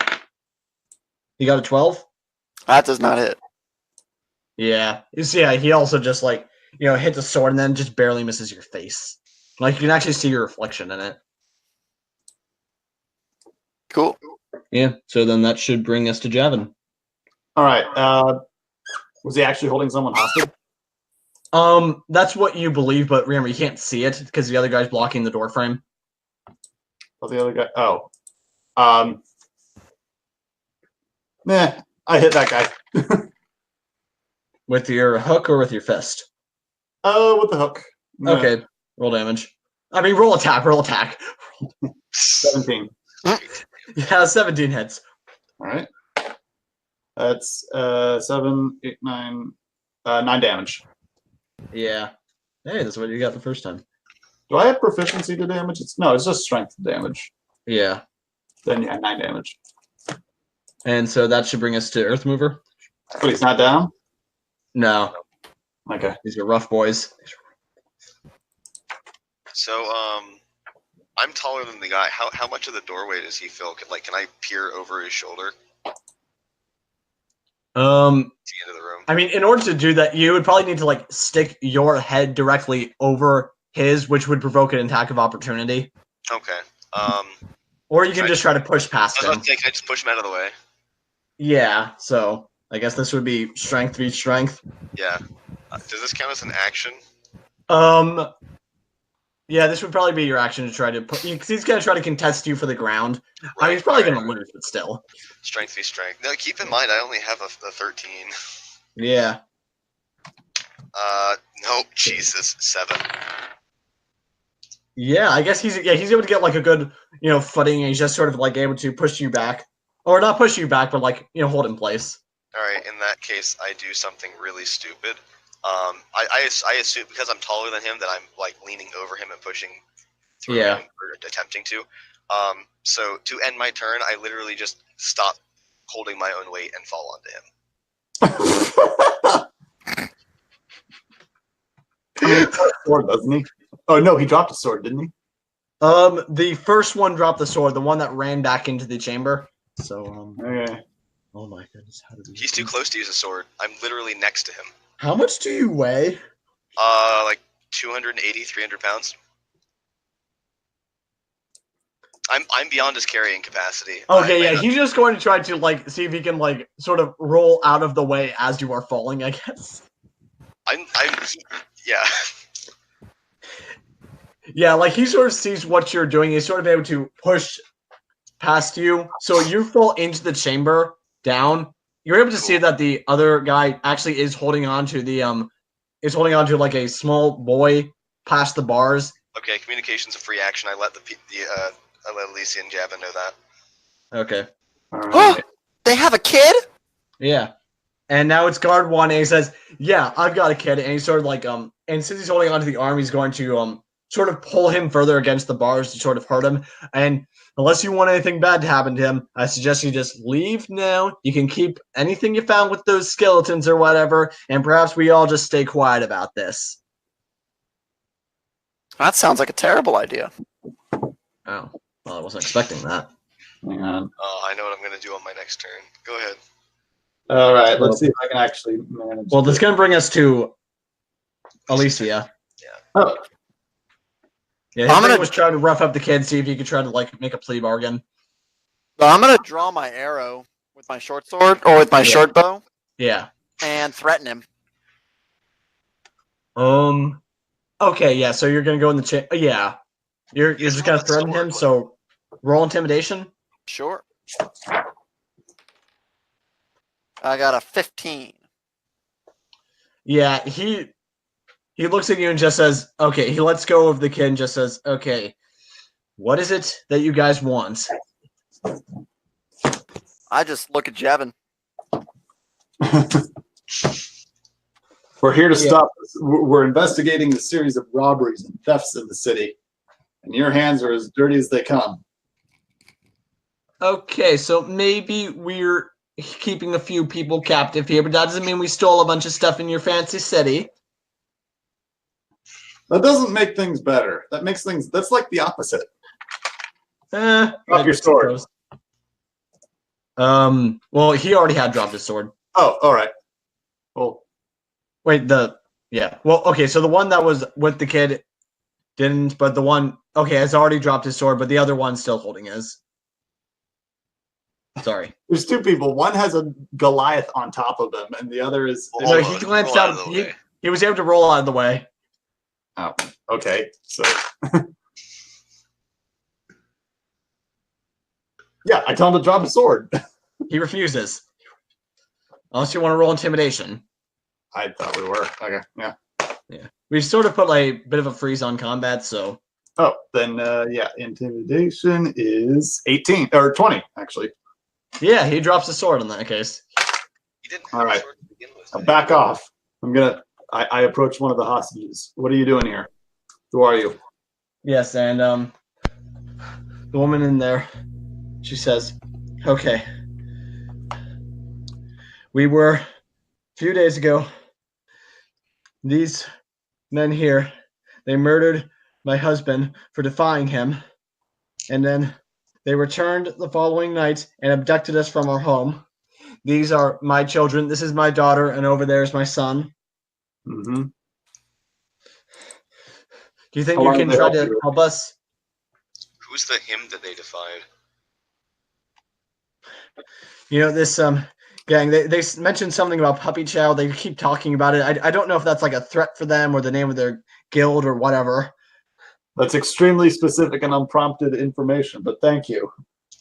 You got a 12? That does not hit. Yeah. He also just, like, hits a sword and then just barely misses your face. Like, you can actually see your reflection in it. Cool. Yeah, so then that should bring us to Javin. All right. Was he actually holding someone hostage? That's what you believe, but remember, you can't see it because the other guy's blocking the door frame. What's the other guy? Oh. Nah, I hit that guy. With your hook or with your fist? With the hook. Yeah. Okay, roll damage. I mean, roll attack, roll attack. 17. Yeah, 17 hits. All right. That's 7, 8, 9, 9 damage. Yeah. Hey, that's what you got the first time. Do I have proficiency to damage? No, it's just strength damage. Yeah. Then yeah, 9 damage. And so that should bring us to Earth Mover. But he's not down? No, Okay. these are rough boys. So, I'm taller than the guy. How much of the doorway does he fill? Can I peer over his shoulder to the end of the room? I mean, in order to do that, you would probably need to like stick your head directly over his, which would provoke an attack of opportunity. Okay. Or you can just try to push past I was him. about to say, can I just push him out of the way? Yeah, so I guess this would be strength v strength. Yeah. Does this count as an action? Yeah, this would probably be your action to try to put, because he's gonna try to contest you for the ground. I Right, mean, he's probably right. gonna lose, but still. Strength v strength. No, keep in mind, I only have a 13. Yeah. Nope. Jesus. 7. Yeah, I guess he's able to get like a good, footing, and he's just sort of like able to push you back. Or not push you back, but like, hold in place. Alright, in that case, I do something really stupid. I assume, because I'm taller than him, that I'm like leaning over him and pushing through Yeah. him, or attempting to. So to end my turn, I literally just stop holding my own weight and fall onto him. I mean, he's got a sword, doesn't he? Oh no, he dropped a sword, didn't he? The first one dropped the sword, the one that ran back into the chamber. So, Okay. oh my goodness, how did He's too close to use a sword. I'm literally next to him. How much do you weigh? Like 280, 300 pounds. I'm beyond his carrying capacity. Okay, yeah, he's just going to try to like see if he can like sort of roll out of the way as you are falling, I guess. Yeah. Yeah, like he sort of sees what you're doing. He's sort of able to push past you, so you fall into the chamber down. You're able to see that the other guy actually is holding on to like a small boy past the bars. Okay, communication's a free action. I let I let Alicia and Javin know that. Okay. All right. They have a kid? Yeah. And now it's guard one, and he says, "Yeah, I've got a kid." And he's sort of like, and since he's holding onto the arm, he's going to sort of pull him further against the bars to sort of hurt him. And unless you want anything bad to happen to him, I suggest you just leave now. You can keep anything you found with those skeletons or whatever, and perhaps we all just stay quiet about this. That sounds like a terrible idea. Oh, well, I wasn't expecting that. Hang on. I know what I'm gonna do on my next turn. Go ahead. All right. Let's see if I can actually manage. Well, that's going to bring us to Alicia. Yeah. Oh, Yeah, I'm gonna was trying to rough up the kid, see if he could try to like make a plea bargain. So I'm gonna draw my arrow with my short sword or with my short bow Yeah. and threaten him. Okay, yeah. So you're gonna go in the yeah. You're just gonna threaten him. So roll intimidation. Sure. I got a 15. Yeah, he looks at you and just says, "Okay." He lets go of the kid and just says, "Okay, what is it that you guys want?" I just look at Jevin. we're here to stop this. We're investigating the series of robberies and thefts in the city, and your hands are as dirty as they come. Okay, so maybe we're keeping a few people captive here, but that doesn't mean we stole a bunch of stuff in your fancy city. That doesn't make things better. That makes things. That's like the opposite. Drop your sword. Well, he already had dropped his sword. Oh, all right. Well, Wait, well, okay, so the one that was with the kid didn't, but the one, okay, has already dropped his sword, but the other one's still holding his. Sorry. there's two people. One has a Goliath on top of him, and the other is. So he glanced out. He was able to roll out of the way. Oh, okay. So. Yeah, I tell him to drop a sword. He refuses. Unless you want to roll intimidation. I thought we were. Okay, yeah. Yeah. We've sort of put a bit of a freeze on combat, so. Oh, then, yeah, intimidation is 18, or 20, actually. Yeah, he drops the sword in that case. You didn't All have a right. sword to begin with. Now did back off. I approach one of the hostages. What are you doing here? Who are you? Yes, and the woman in there, she says, okay. We were, a few days ago, these men here, they murdered my husband for defying him, and then they returned the following night and abducted us from our home. These are my children. This is my daughter, and over there is my son. Mm-hmm. Do you think How you long can did they try help to you? help us? Who's the him that they defied? You know, this gang, they mentioned something about puppy chow. They keep talking about it. I don't know if that's like a threat for them or the name of their guild or whatever. That's extremely specific and unprompted information, but thank you.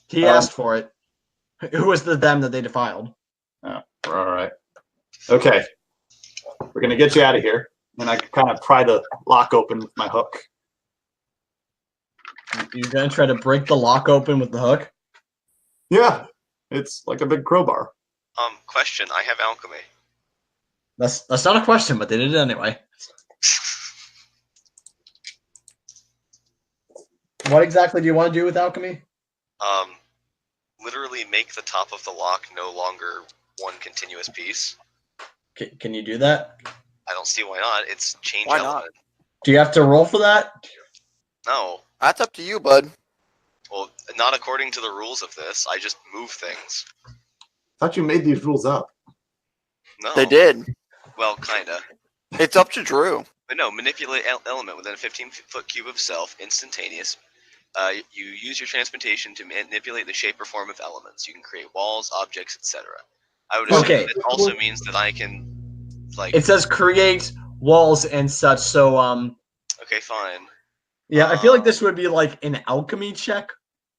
He asked for it. Who was the them that they defiled? Oh, all right. Okay. We're going to get you out of here. And I kind of pry the lock open with my hook. You're gonna try to break the lock open with the hook? Yeah, it's like a big crowbar. Question. I have alchemy. That's not a question, but they did it anyway. What exactly do you want to do with alchemy? Literally make the top of the lock no longer one continuous piece. Can you do that? I don't see why not. It's change Why not? element. Do you have to roll for that? No. That's up to you, bud. Well, not according to the rules of this. I just move things. I thought you made these rules up. No. They did. Well, kinda. It's up to Drew. But no, manipulate element within a 15-foot cube of self, instantaneous. You use your transmutation to manipulate the shape or form of elements. You can create walls, objects, etc. I would assume Okay. that it also means that I can, like... It says create walls and such, so Okay, fine. yeah, I feel like this would be like an alchemy check.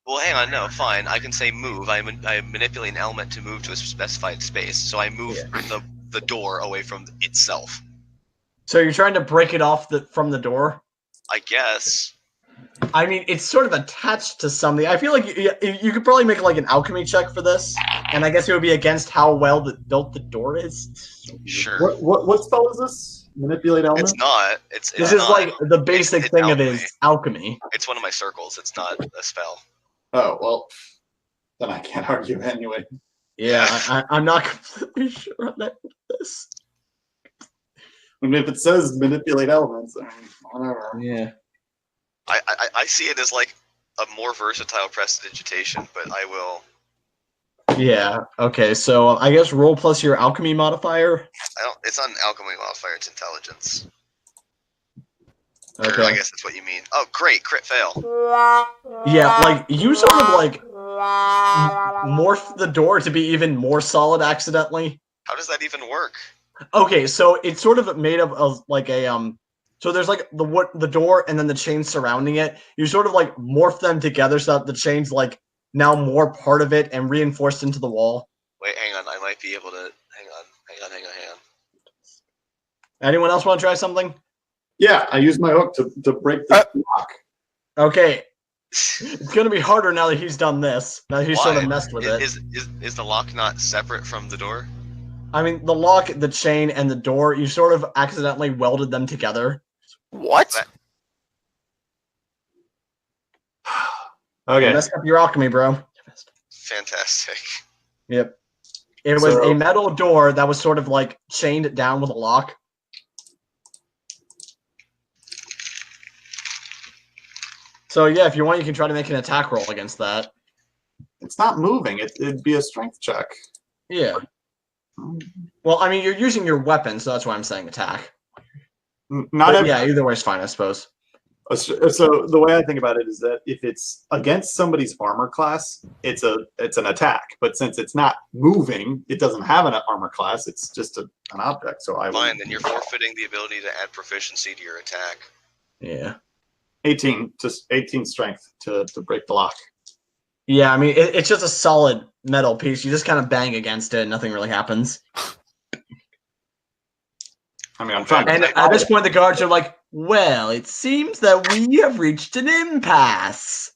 Well, hang on, no, fine. I can say move. I manipulate an element to move to a specified space, so I move the door away from itself. So you're trying to break it off from the door? I guess. I mean, it's sort of attached to something. I feel like you could probably make like an alchemy check for this, and I guess it would be against how well built the door is. Sure. What spell is this? Manipulate element? It's not. This is like the basic it's thing of alchemy. his alchemy. It's one of my circles. It's not a spell. Oh, well, then I can't argue anyway. Yeah, I'm not completely sure on that with this. I mean, if it says manipulate elements, I mean, whatever. Yeah. I see it as like a more versatile prestidigitation, but I will... Yeah, okay, so I guess roll plus your alchemy modifier. It's not an alchemy modifier, it's intelligence. Okay. Or I guess that's what you mean. Oh, great, crit fail. Yeah, like, you sort of, like, morph the door to be even more solid accidentally. How does that even work? Okay, so it's sort of made up of, like, so there's, like, the door and then the chain surrounding it. You sort of, like, morph them together so that the chain's, like, now more part of it and reinforced into the wall. Wait, hang on, I might be able to... Hang on. Anyone else want to try something? Yeah, I use my hook to break the lock. Okay. It's going to be harder now that he's done this. Now that he's sort of messed with it. Is the lock not separate from the door? I mean, the lock, the chain, and the door, you sort of accidentally welded them together. What? Okay. You messed up your alchemy, bro. Fantastic. Yep. It was a metal door that was sort of like chained down with a lock. So yeah, if you want, you can try to make an attack roll against that. It's not moving. It'd be a strength check. Yeah. Well, I mean, you're using your weapon, so that's why I'm saying attack. Yeah, either way is fine, I suppose. So the way I think about it is that if it's against somebody's armor class, it's an attack. But since it's not moving, it doesn't have an armor class. It's just an object. So Fine, then you're forfeiting the ability to add proficiency to your attack. Yeah. 18 strength to break the lock. Yeah, I mean, it's just a solid metal piece. You just kind of bang against it, and nothing really happens. I mean, I'm trying to. And at this point, the guards are like, "Well, it seems that we have reached an impasse."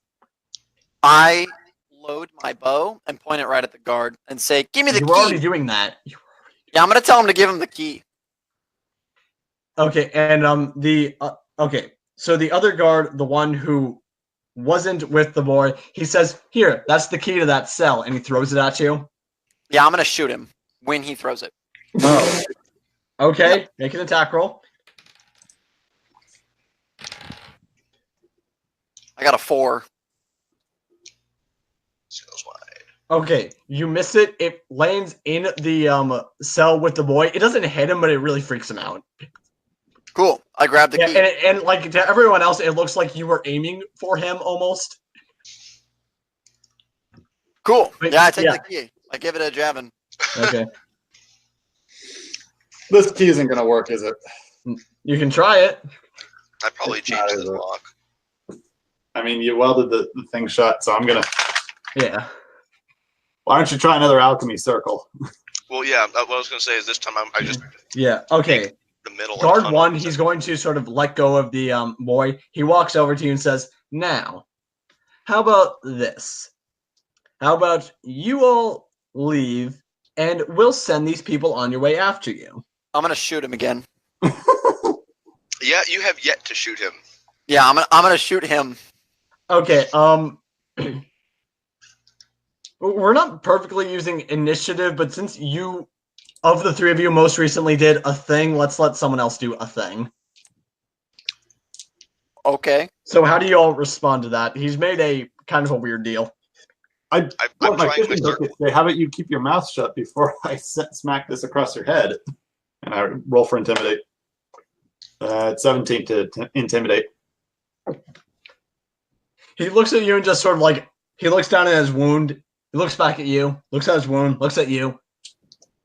I load my bow and point it right at the guard and say, "Give me the You key." were already doing that. Yeah, I'm gonna tell him to give him the key. Okay, and okay, so the other guard, the one who wasn't with the boy, he says, "Here, that's the key to that cell," and he throws it at you. Yeah, I'm gonna shoot him when he throws it. Oh. Okay, make an attack roll. I got a 4. Goes wide. Okay, you miss it. It lands in the cell with the boy. It doesn't hit him, but it really freaks him out. Cool. I grabbed the Yeah, key. and like to everyone else, it looks like you were aiming for him almost. Cool. Wait, Yeah, I take yeah. the key. I give it a jabbing. Okay, This key isn't going to work, is it? you can try it. I probably It's not, changed is the it? lock. I mean, you welded the thing shut, so I'm going to. Yeah. Why don't you try another alchemy circle? Well, yeah. What I was gonna say is this time I just Yeah. Okay. the middle. and Guard tunnel. one, he's going to sort of let go of the boy. He walks over to you and says, "Now, how about this? How about you all leave, and we'll send these people on your way after you." I'm gonna shoot him again. Yeah, you have yet to shoot him. Yeah, I'm gonna shoot him. Okay. We're not perfectly using initiative, but since you, of the three of you, most recently did a thing, let's let someone else do a thing. Okay. So how do you all respond to that? He's made a kind of a weird deal. I'm Well, my trying my fishing book circle. is say, how about you keep your mouth shut before I smack this across your head? And I roll for intimidate. It's 17 to intimidate. He looks at you and just sort of like, he looks down at his wound. He looks back at you, looks at his wound, looks at you.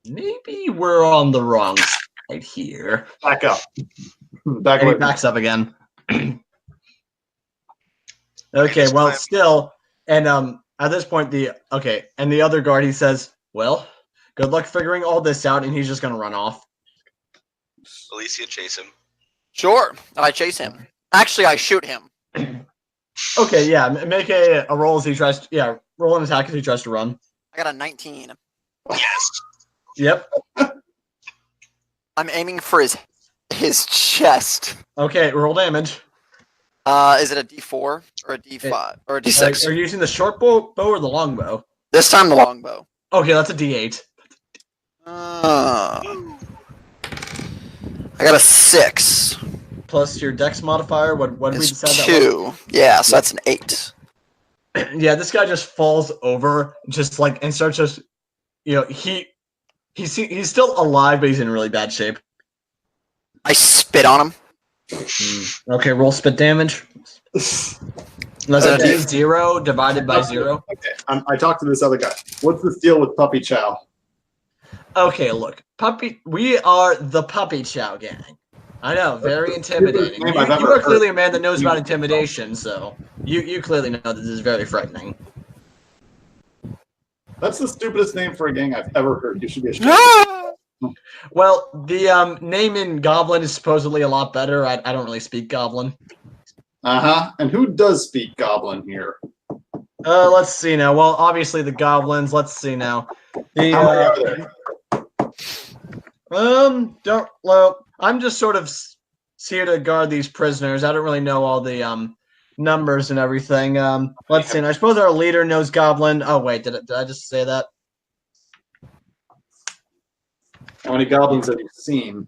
Maybe we're on the wrong side here. Back up. Back And he away. backs up again. Okay, well, still, and at this point, and the other guard, he says, "Well, good luck figuring all this out," and he's just gonna run off. Alicia, chase him. Sure. I chase him. Actually, I shoot him. Okay, yeah, make a roll as he tries to, yeah, roll an attack as he tries to run. I got a 19. Yes. Yep. I'm aiming for his chest. Okay, roll damage. Is it a D4 or a D5 or a D6? Are you using the short bow or the long bow? This time the longbow. Okay, that's a D8. I got a 6. Plus your dex modifier, what did we It's decide that was? 2. Yeah, so that's an 8. Yeah, this guy just falls over, just like, and starts just, he's still alive, but he's in really bad shape. I spit on him. Okay, roll spit damage. That's a D0 divided by 0. Okay, I talked to this other guy. What's this deal with Puppy Chow? Okay, look, we are the Puppy Chow gang. I know, very intimidating. Name You I've ever are clearly heard. a man that knows about intimidation, so you clearly know that this is very frightening. That's the stupidest name for a gang I've ever heard. You should be ashamed. Well, the name in Goblin is supposedly a lot better. I don't really speak Goblin. Uh-huh. And who does speak Goblin here? Let's see now. Well, obviously the Goblins. Let's see now. How many are there? I'm just sort of here to guard these prisoners. I don't really know all the numbers and everything. Let's see. And I suppose our leader knows Goblin. Oh wait, did I just say that? How many goblins have you seen?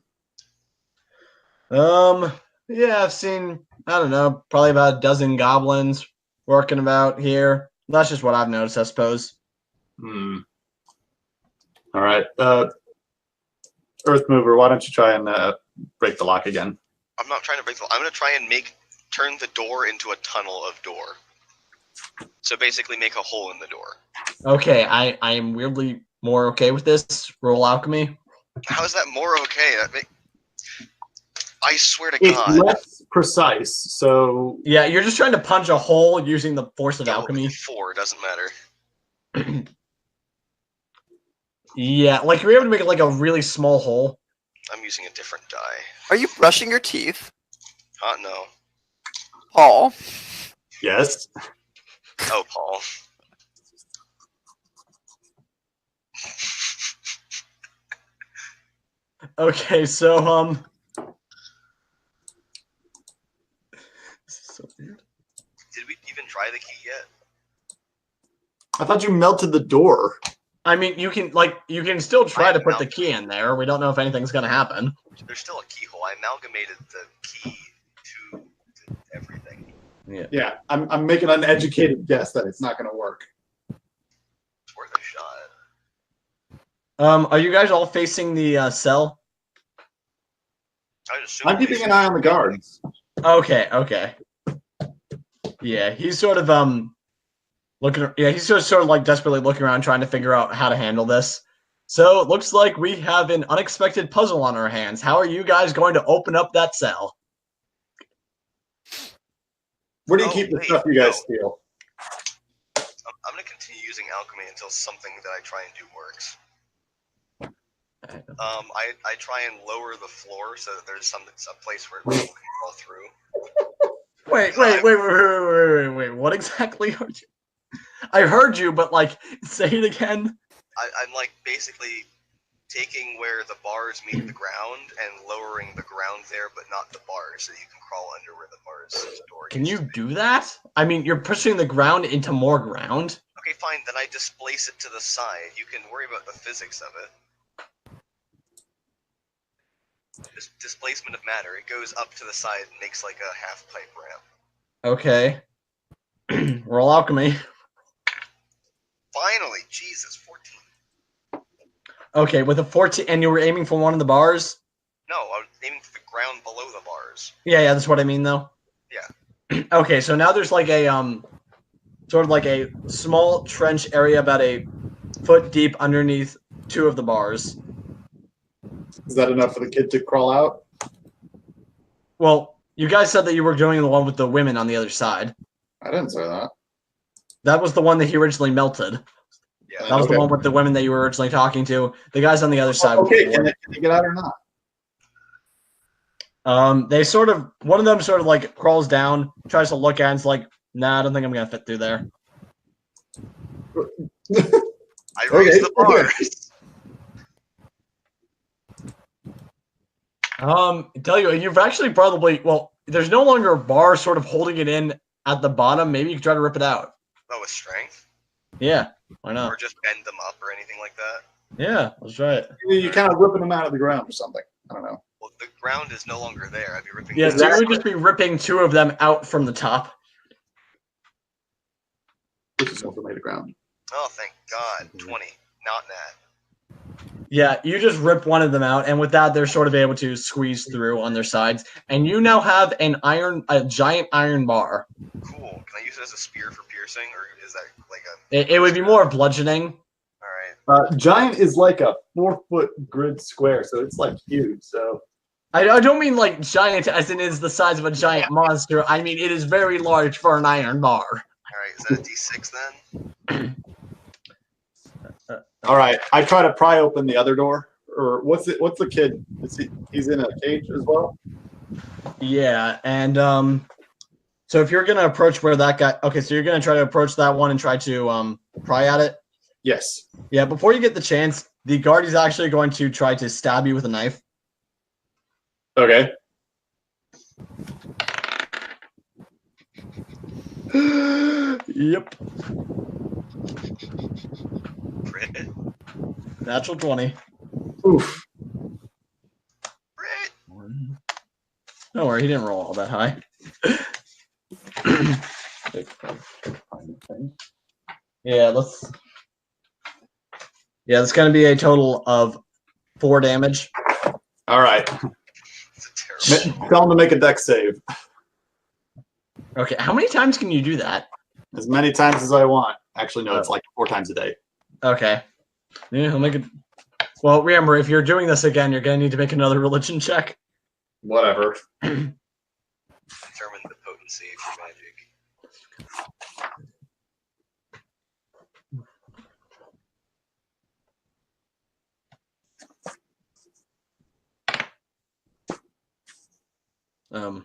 Yeah, I've seen, I don't know, probably about a dozen goblins working about here. That's just what I've noticed, I suppose. All right. Earth Mover, why don't you try and break the lock again? I'm not trying to break the. I'm gonna try and turn the door into a tunnel of door. So basically, make a hole in the door. Okay, I am weirdly more okay with this. Roll alchemy. How is that more okay? I swear to It's God. less precise, so Yeah, you're just trying to punch a hole using the force of alchemy. 4 doesn't matter. Yeah, like you're able to make it like a really small hole. I'm using a different die. Are you brushing your teeth, No. Paul? Yes. Oh, Paul. Okay, so this is so weird. Did we even try the key yet? I thought you melted the door. I mean, you can still try to put the key in there. We don't know if anything's gonna happen. There's still a keyhole. I amalgamated the key to everything. Yeah, I'm making an educated guess that it's not going to work. It's worth a shot. Are you guys all facing the cell? I'm keeping an eye on the guards. Okay. Yeah, he's sort of looking. Yeah, he's sort of like desperately looking around, trying to figure out how to handle this. So it looks like we have an unexpected puzzle on our hands. How are you guys going to open up that cell? Where do you keep the stuff you guys steal? I'm going to continue using alchemy until something that I try and do works. I try and lower the floor so that there's a place where people can crawl through. Wait. What exactly are you? I heard you, but like, say it again. I'm like basically taking where the bars meet the ground and lowering the ground there, but not the bars, so you can crawl under where the bars store. Can you do that? I mean, you're pushing the ground into more ground. Okay, fine. Then I displace it to the side. You can worry about the physics of it. Displacement of matter. It goes up to the side and makes like a half pipe ramp. Okay. Roll alchemy. Finally, Jesus, 14. Okay, with a 14, and you were aiming for one of the bars? No, I was aiming for the ground below the bars. Yeah, that's what I mean, though. Yeah. Okay, so now there's like a sort of like a small trench area about a foot deep underneath two of the bars. Is that enough for the kid to crawl out? Well, you guys said that you were doing the one with the women on the other side. I didn't say that. That was the one that he originally melted. Yeah. That was the one with the women that you were originally talking to. The guys on the other side. Okay, can they get out or not? They sort of, one of them sort of like crawls down, tries to look at it, and it's like, nah, I don't think I'm gonna fit through there. I raised the bars. Tell you, you've actually probably, well, there's no longer a bar sort of holding it in at the bottom. Maybe you could try to rip it out. Oh, with strength? Yeah, why not? Or just bend them up or anything like that? Yeah, let's try it. You're kind of ripping them out of the ground or something. I don't know. Well, the ground is no longer there. I'd be ripping Yeah, them so out. you would just be ripping two of them out from the top. This is also made of ground. Oh, thank God. 20. Not that. Yeah, you just rip one of them out, and with that, they're sort of able to squeeze through on their sides. And you now have a giant iron bar. Cool. Can I use it as a spear for piercing, or is that like a... It would be more bludgeoning. Alright. Giant is like a 4-foot grid square, so it's like huge. So I don't mean like giant as in is the size of a giant monster. I mean it is very large for an iron bar. Alright, is that a D6 then? all right, I try to pry open the other door. Or what's the kid? He's in a cage as well? Yeah, and so if you're gonna approach where that guy, okay, so you're gonna try to approach that one and try to pry at it. Yes. Yeah, before you get the chance, the guard is actually going to try to stab you with a knife. Okay. Yep. Crit? Natural 20. Oof. Crit? Don't worry, he didn't roll all that high. Yeah, that's going to be a total of 4 damage. All right. It's a terrible... Tell him to make a dex save. Okay, how many times can you do that? As many times as I want. Actually, no, it's like 4 times a day. Okay. Yeah, he'll make it. Well, remember, if you're doing this again, you're going to need to make another religion check. Whatever. Determine the potency of your magic. You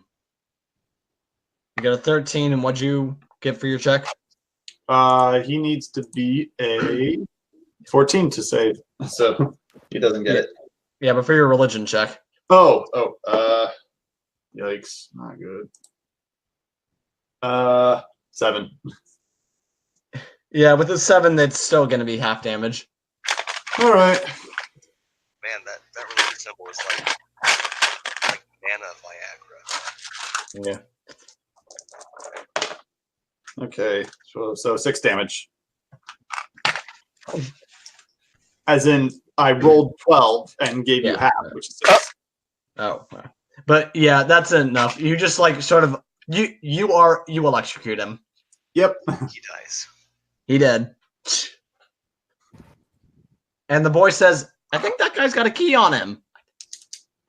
got a 13, and what'd you get for your check? He needs to be a 14 to save, so he doesn't get it. Yeah, but for your religion check. Yikes, not good. 7. Yeah, with the 7, that's still going to be half damage. All right. Man, that religion symbol is like mana Viagra. Yeah. Okay, so 6 damage. As in, I rolled 12 and gave you half, which is 6. Oh, but yeah, that's enough. You just like sort of you electrocute him. Yep. He dies. He did. And the boy says, "I think that guy's got a key on him.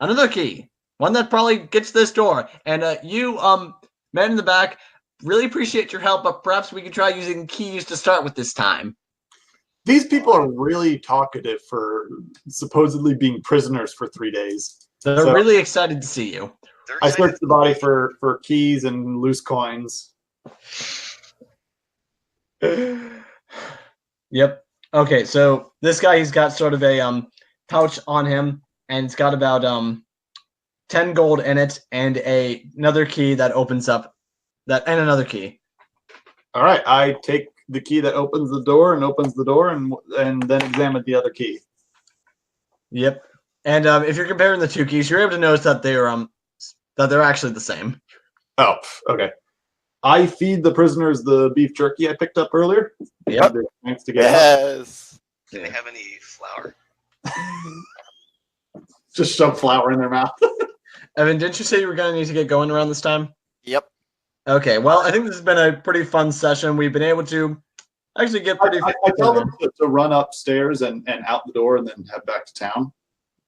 Another key, one that probably gets this door." And you, man in the back, really appreciate your help, but perhaps we could try using keys to start with this time. These people are really talkative for supposedly being prisoners for 3 days. They're really excited to see you. I searched the body for keys and loose coins. Yep. Okay, so this guy, he's got sort of a pouch on him, and it's got about 10 gold in it, and another key that opens up and another key. All right, I take the key that opens the door, and then examine the other key. Yep. And if you're comparing the two keys, you're able to notice that they're actually the same. Oh, okay. I feed the prisoners the beef jerky I picked up earlier. Yep. Thanks to get Yes. Do they have any flour? Just shove flour in their mouth. Evan, didn't you say you were going to need to get going around this time? Yep. Okay, well, I think this has been a pretty fun session. We've been able to actually get pretty... I tell them to run upstairs and out the door and then head back to town.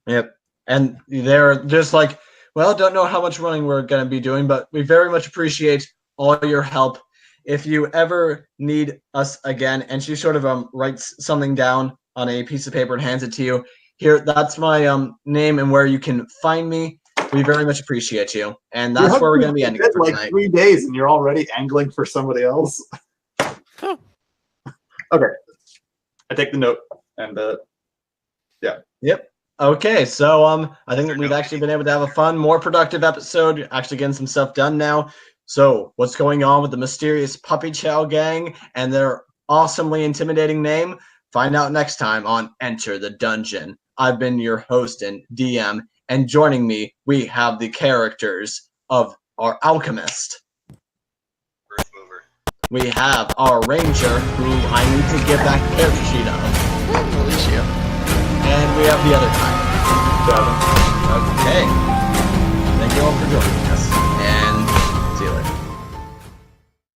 Yep. And they're just like, well, don't know how much running we're going to be doing, but we very much appreciate all your help. If you ever need us again, and she sort of writes something down on a piece of paper and hands it to you. Here, that's my name and where you can find me. We very much appreciate you. And that's where we're going to be ending it for tonight. 3 days and you're already angling for somebody else. Okay. I take the note and yeah. Yep. Okay, so I think that we've actually been able to have a fun, more productive episode, actually getting some stuff done now. So, what's going on with the mysterious Puppy Chow gang and their awesomely intimidating name? Find out next time on Enter the Dungeon. I've been your host and DM, and joining me, we have the characters of our alchemist. Earth mover. We have our ranger, who I need to get that character sheet of. Alicia. And we have the other guy. Okay. Thank you all for joining us.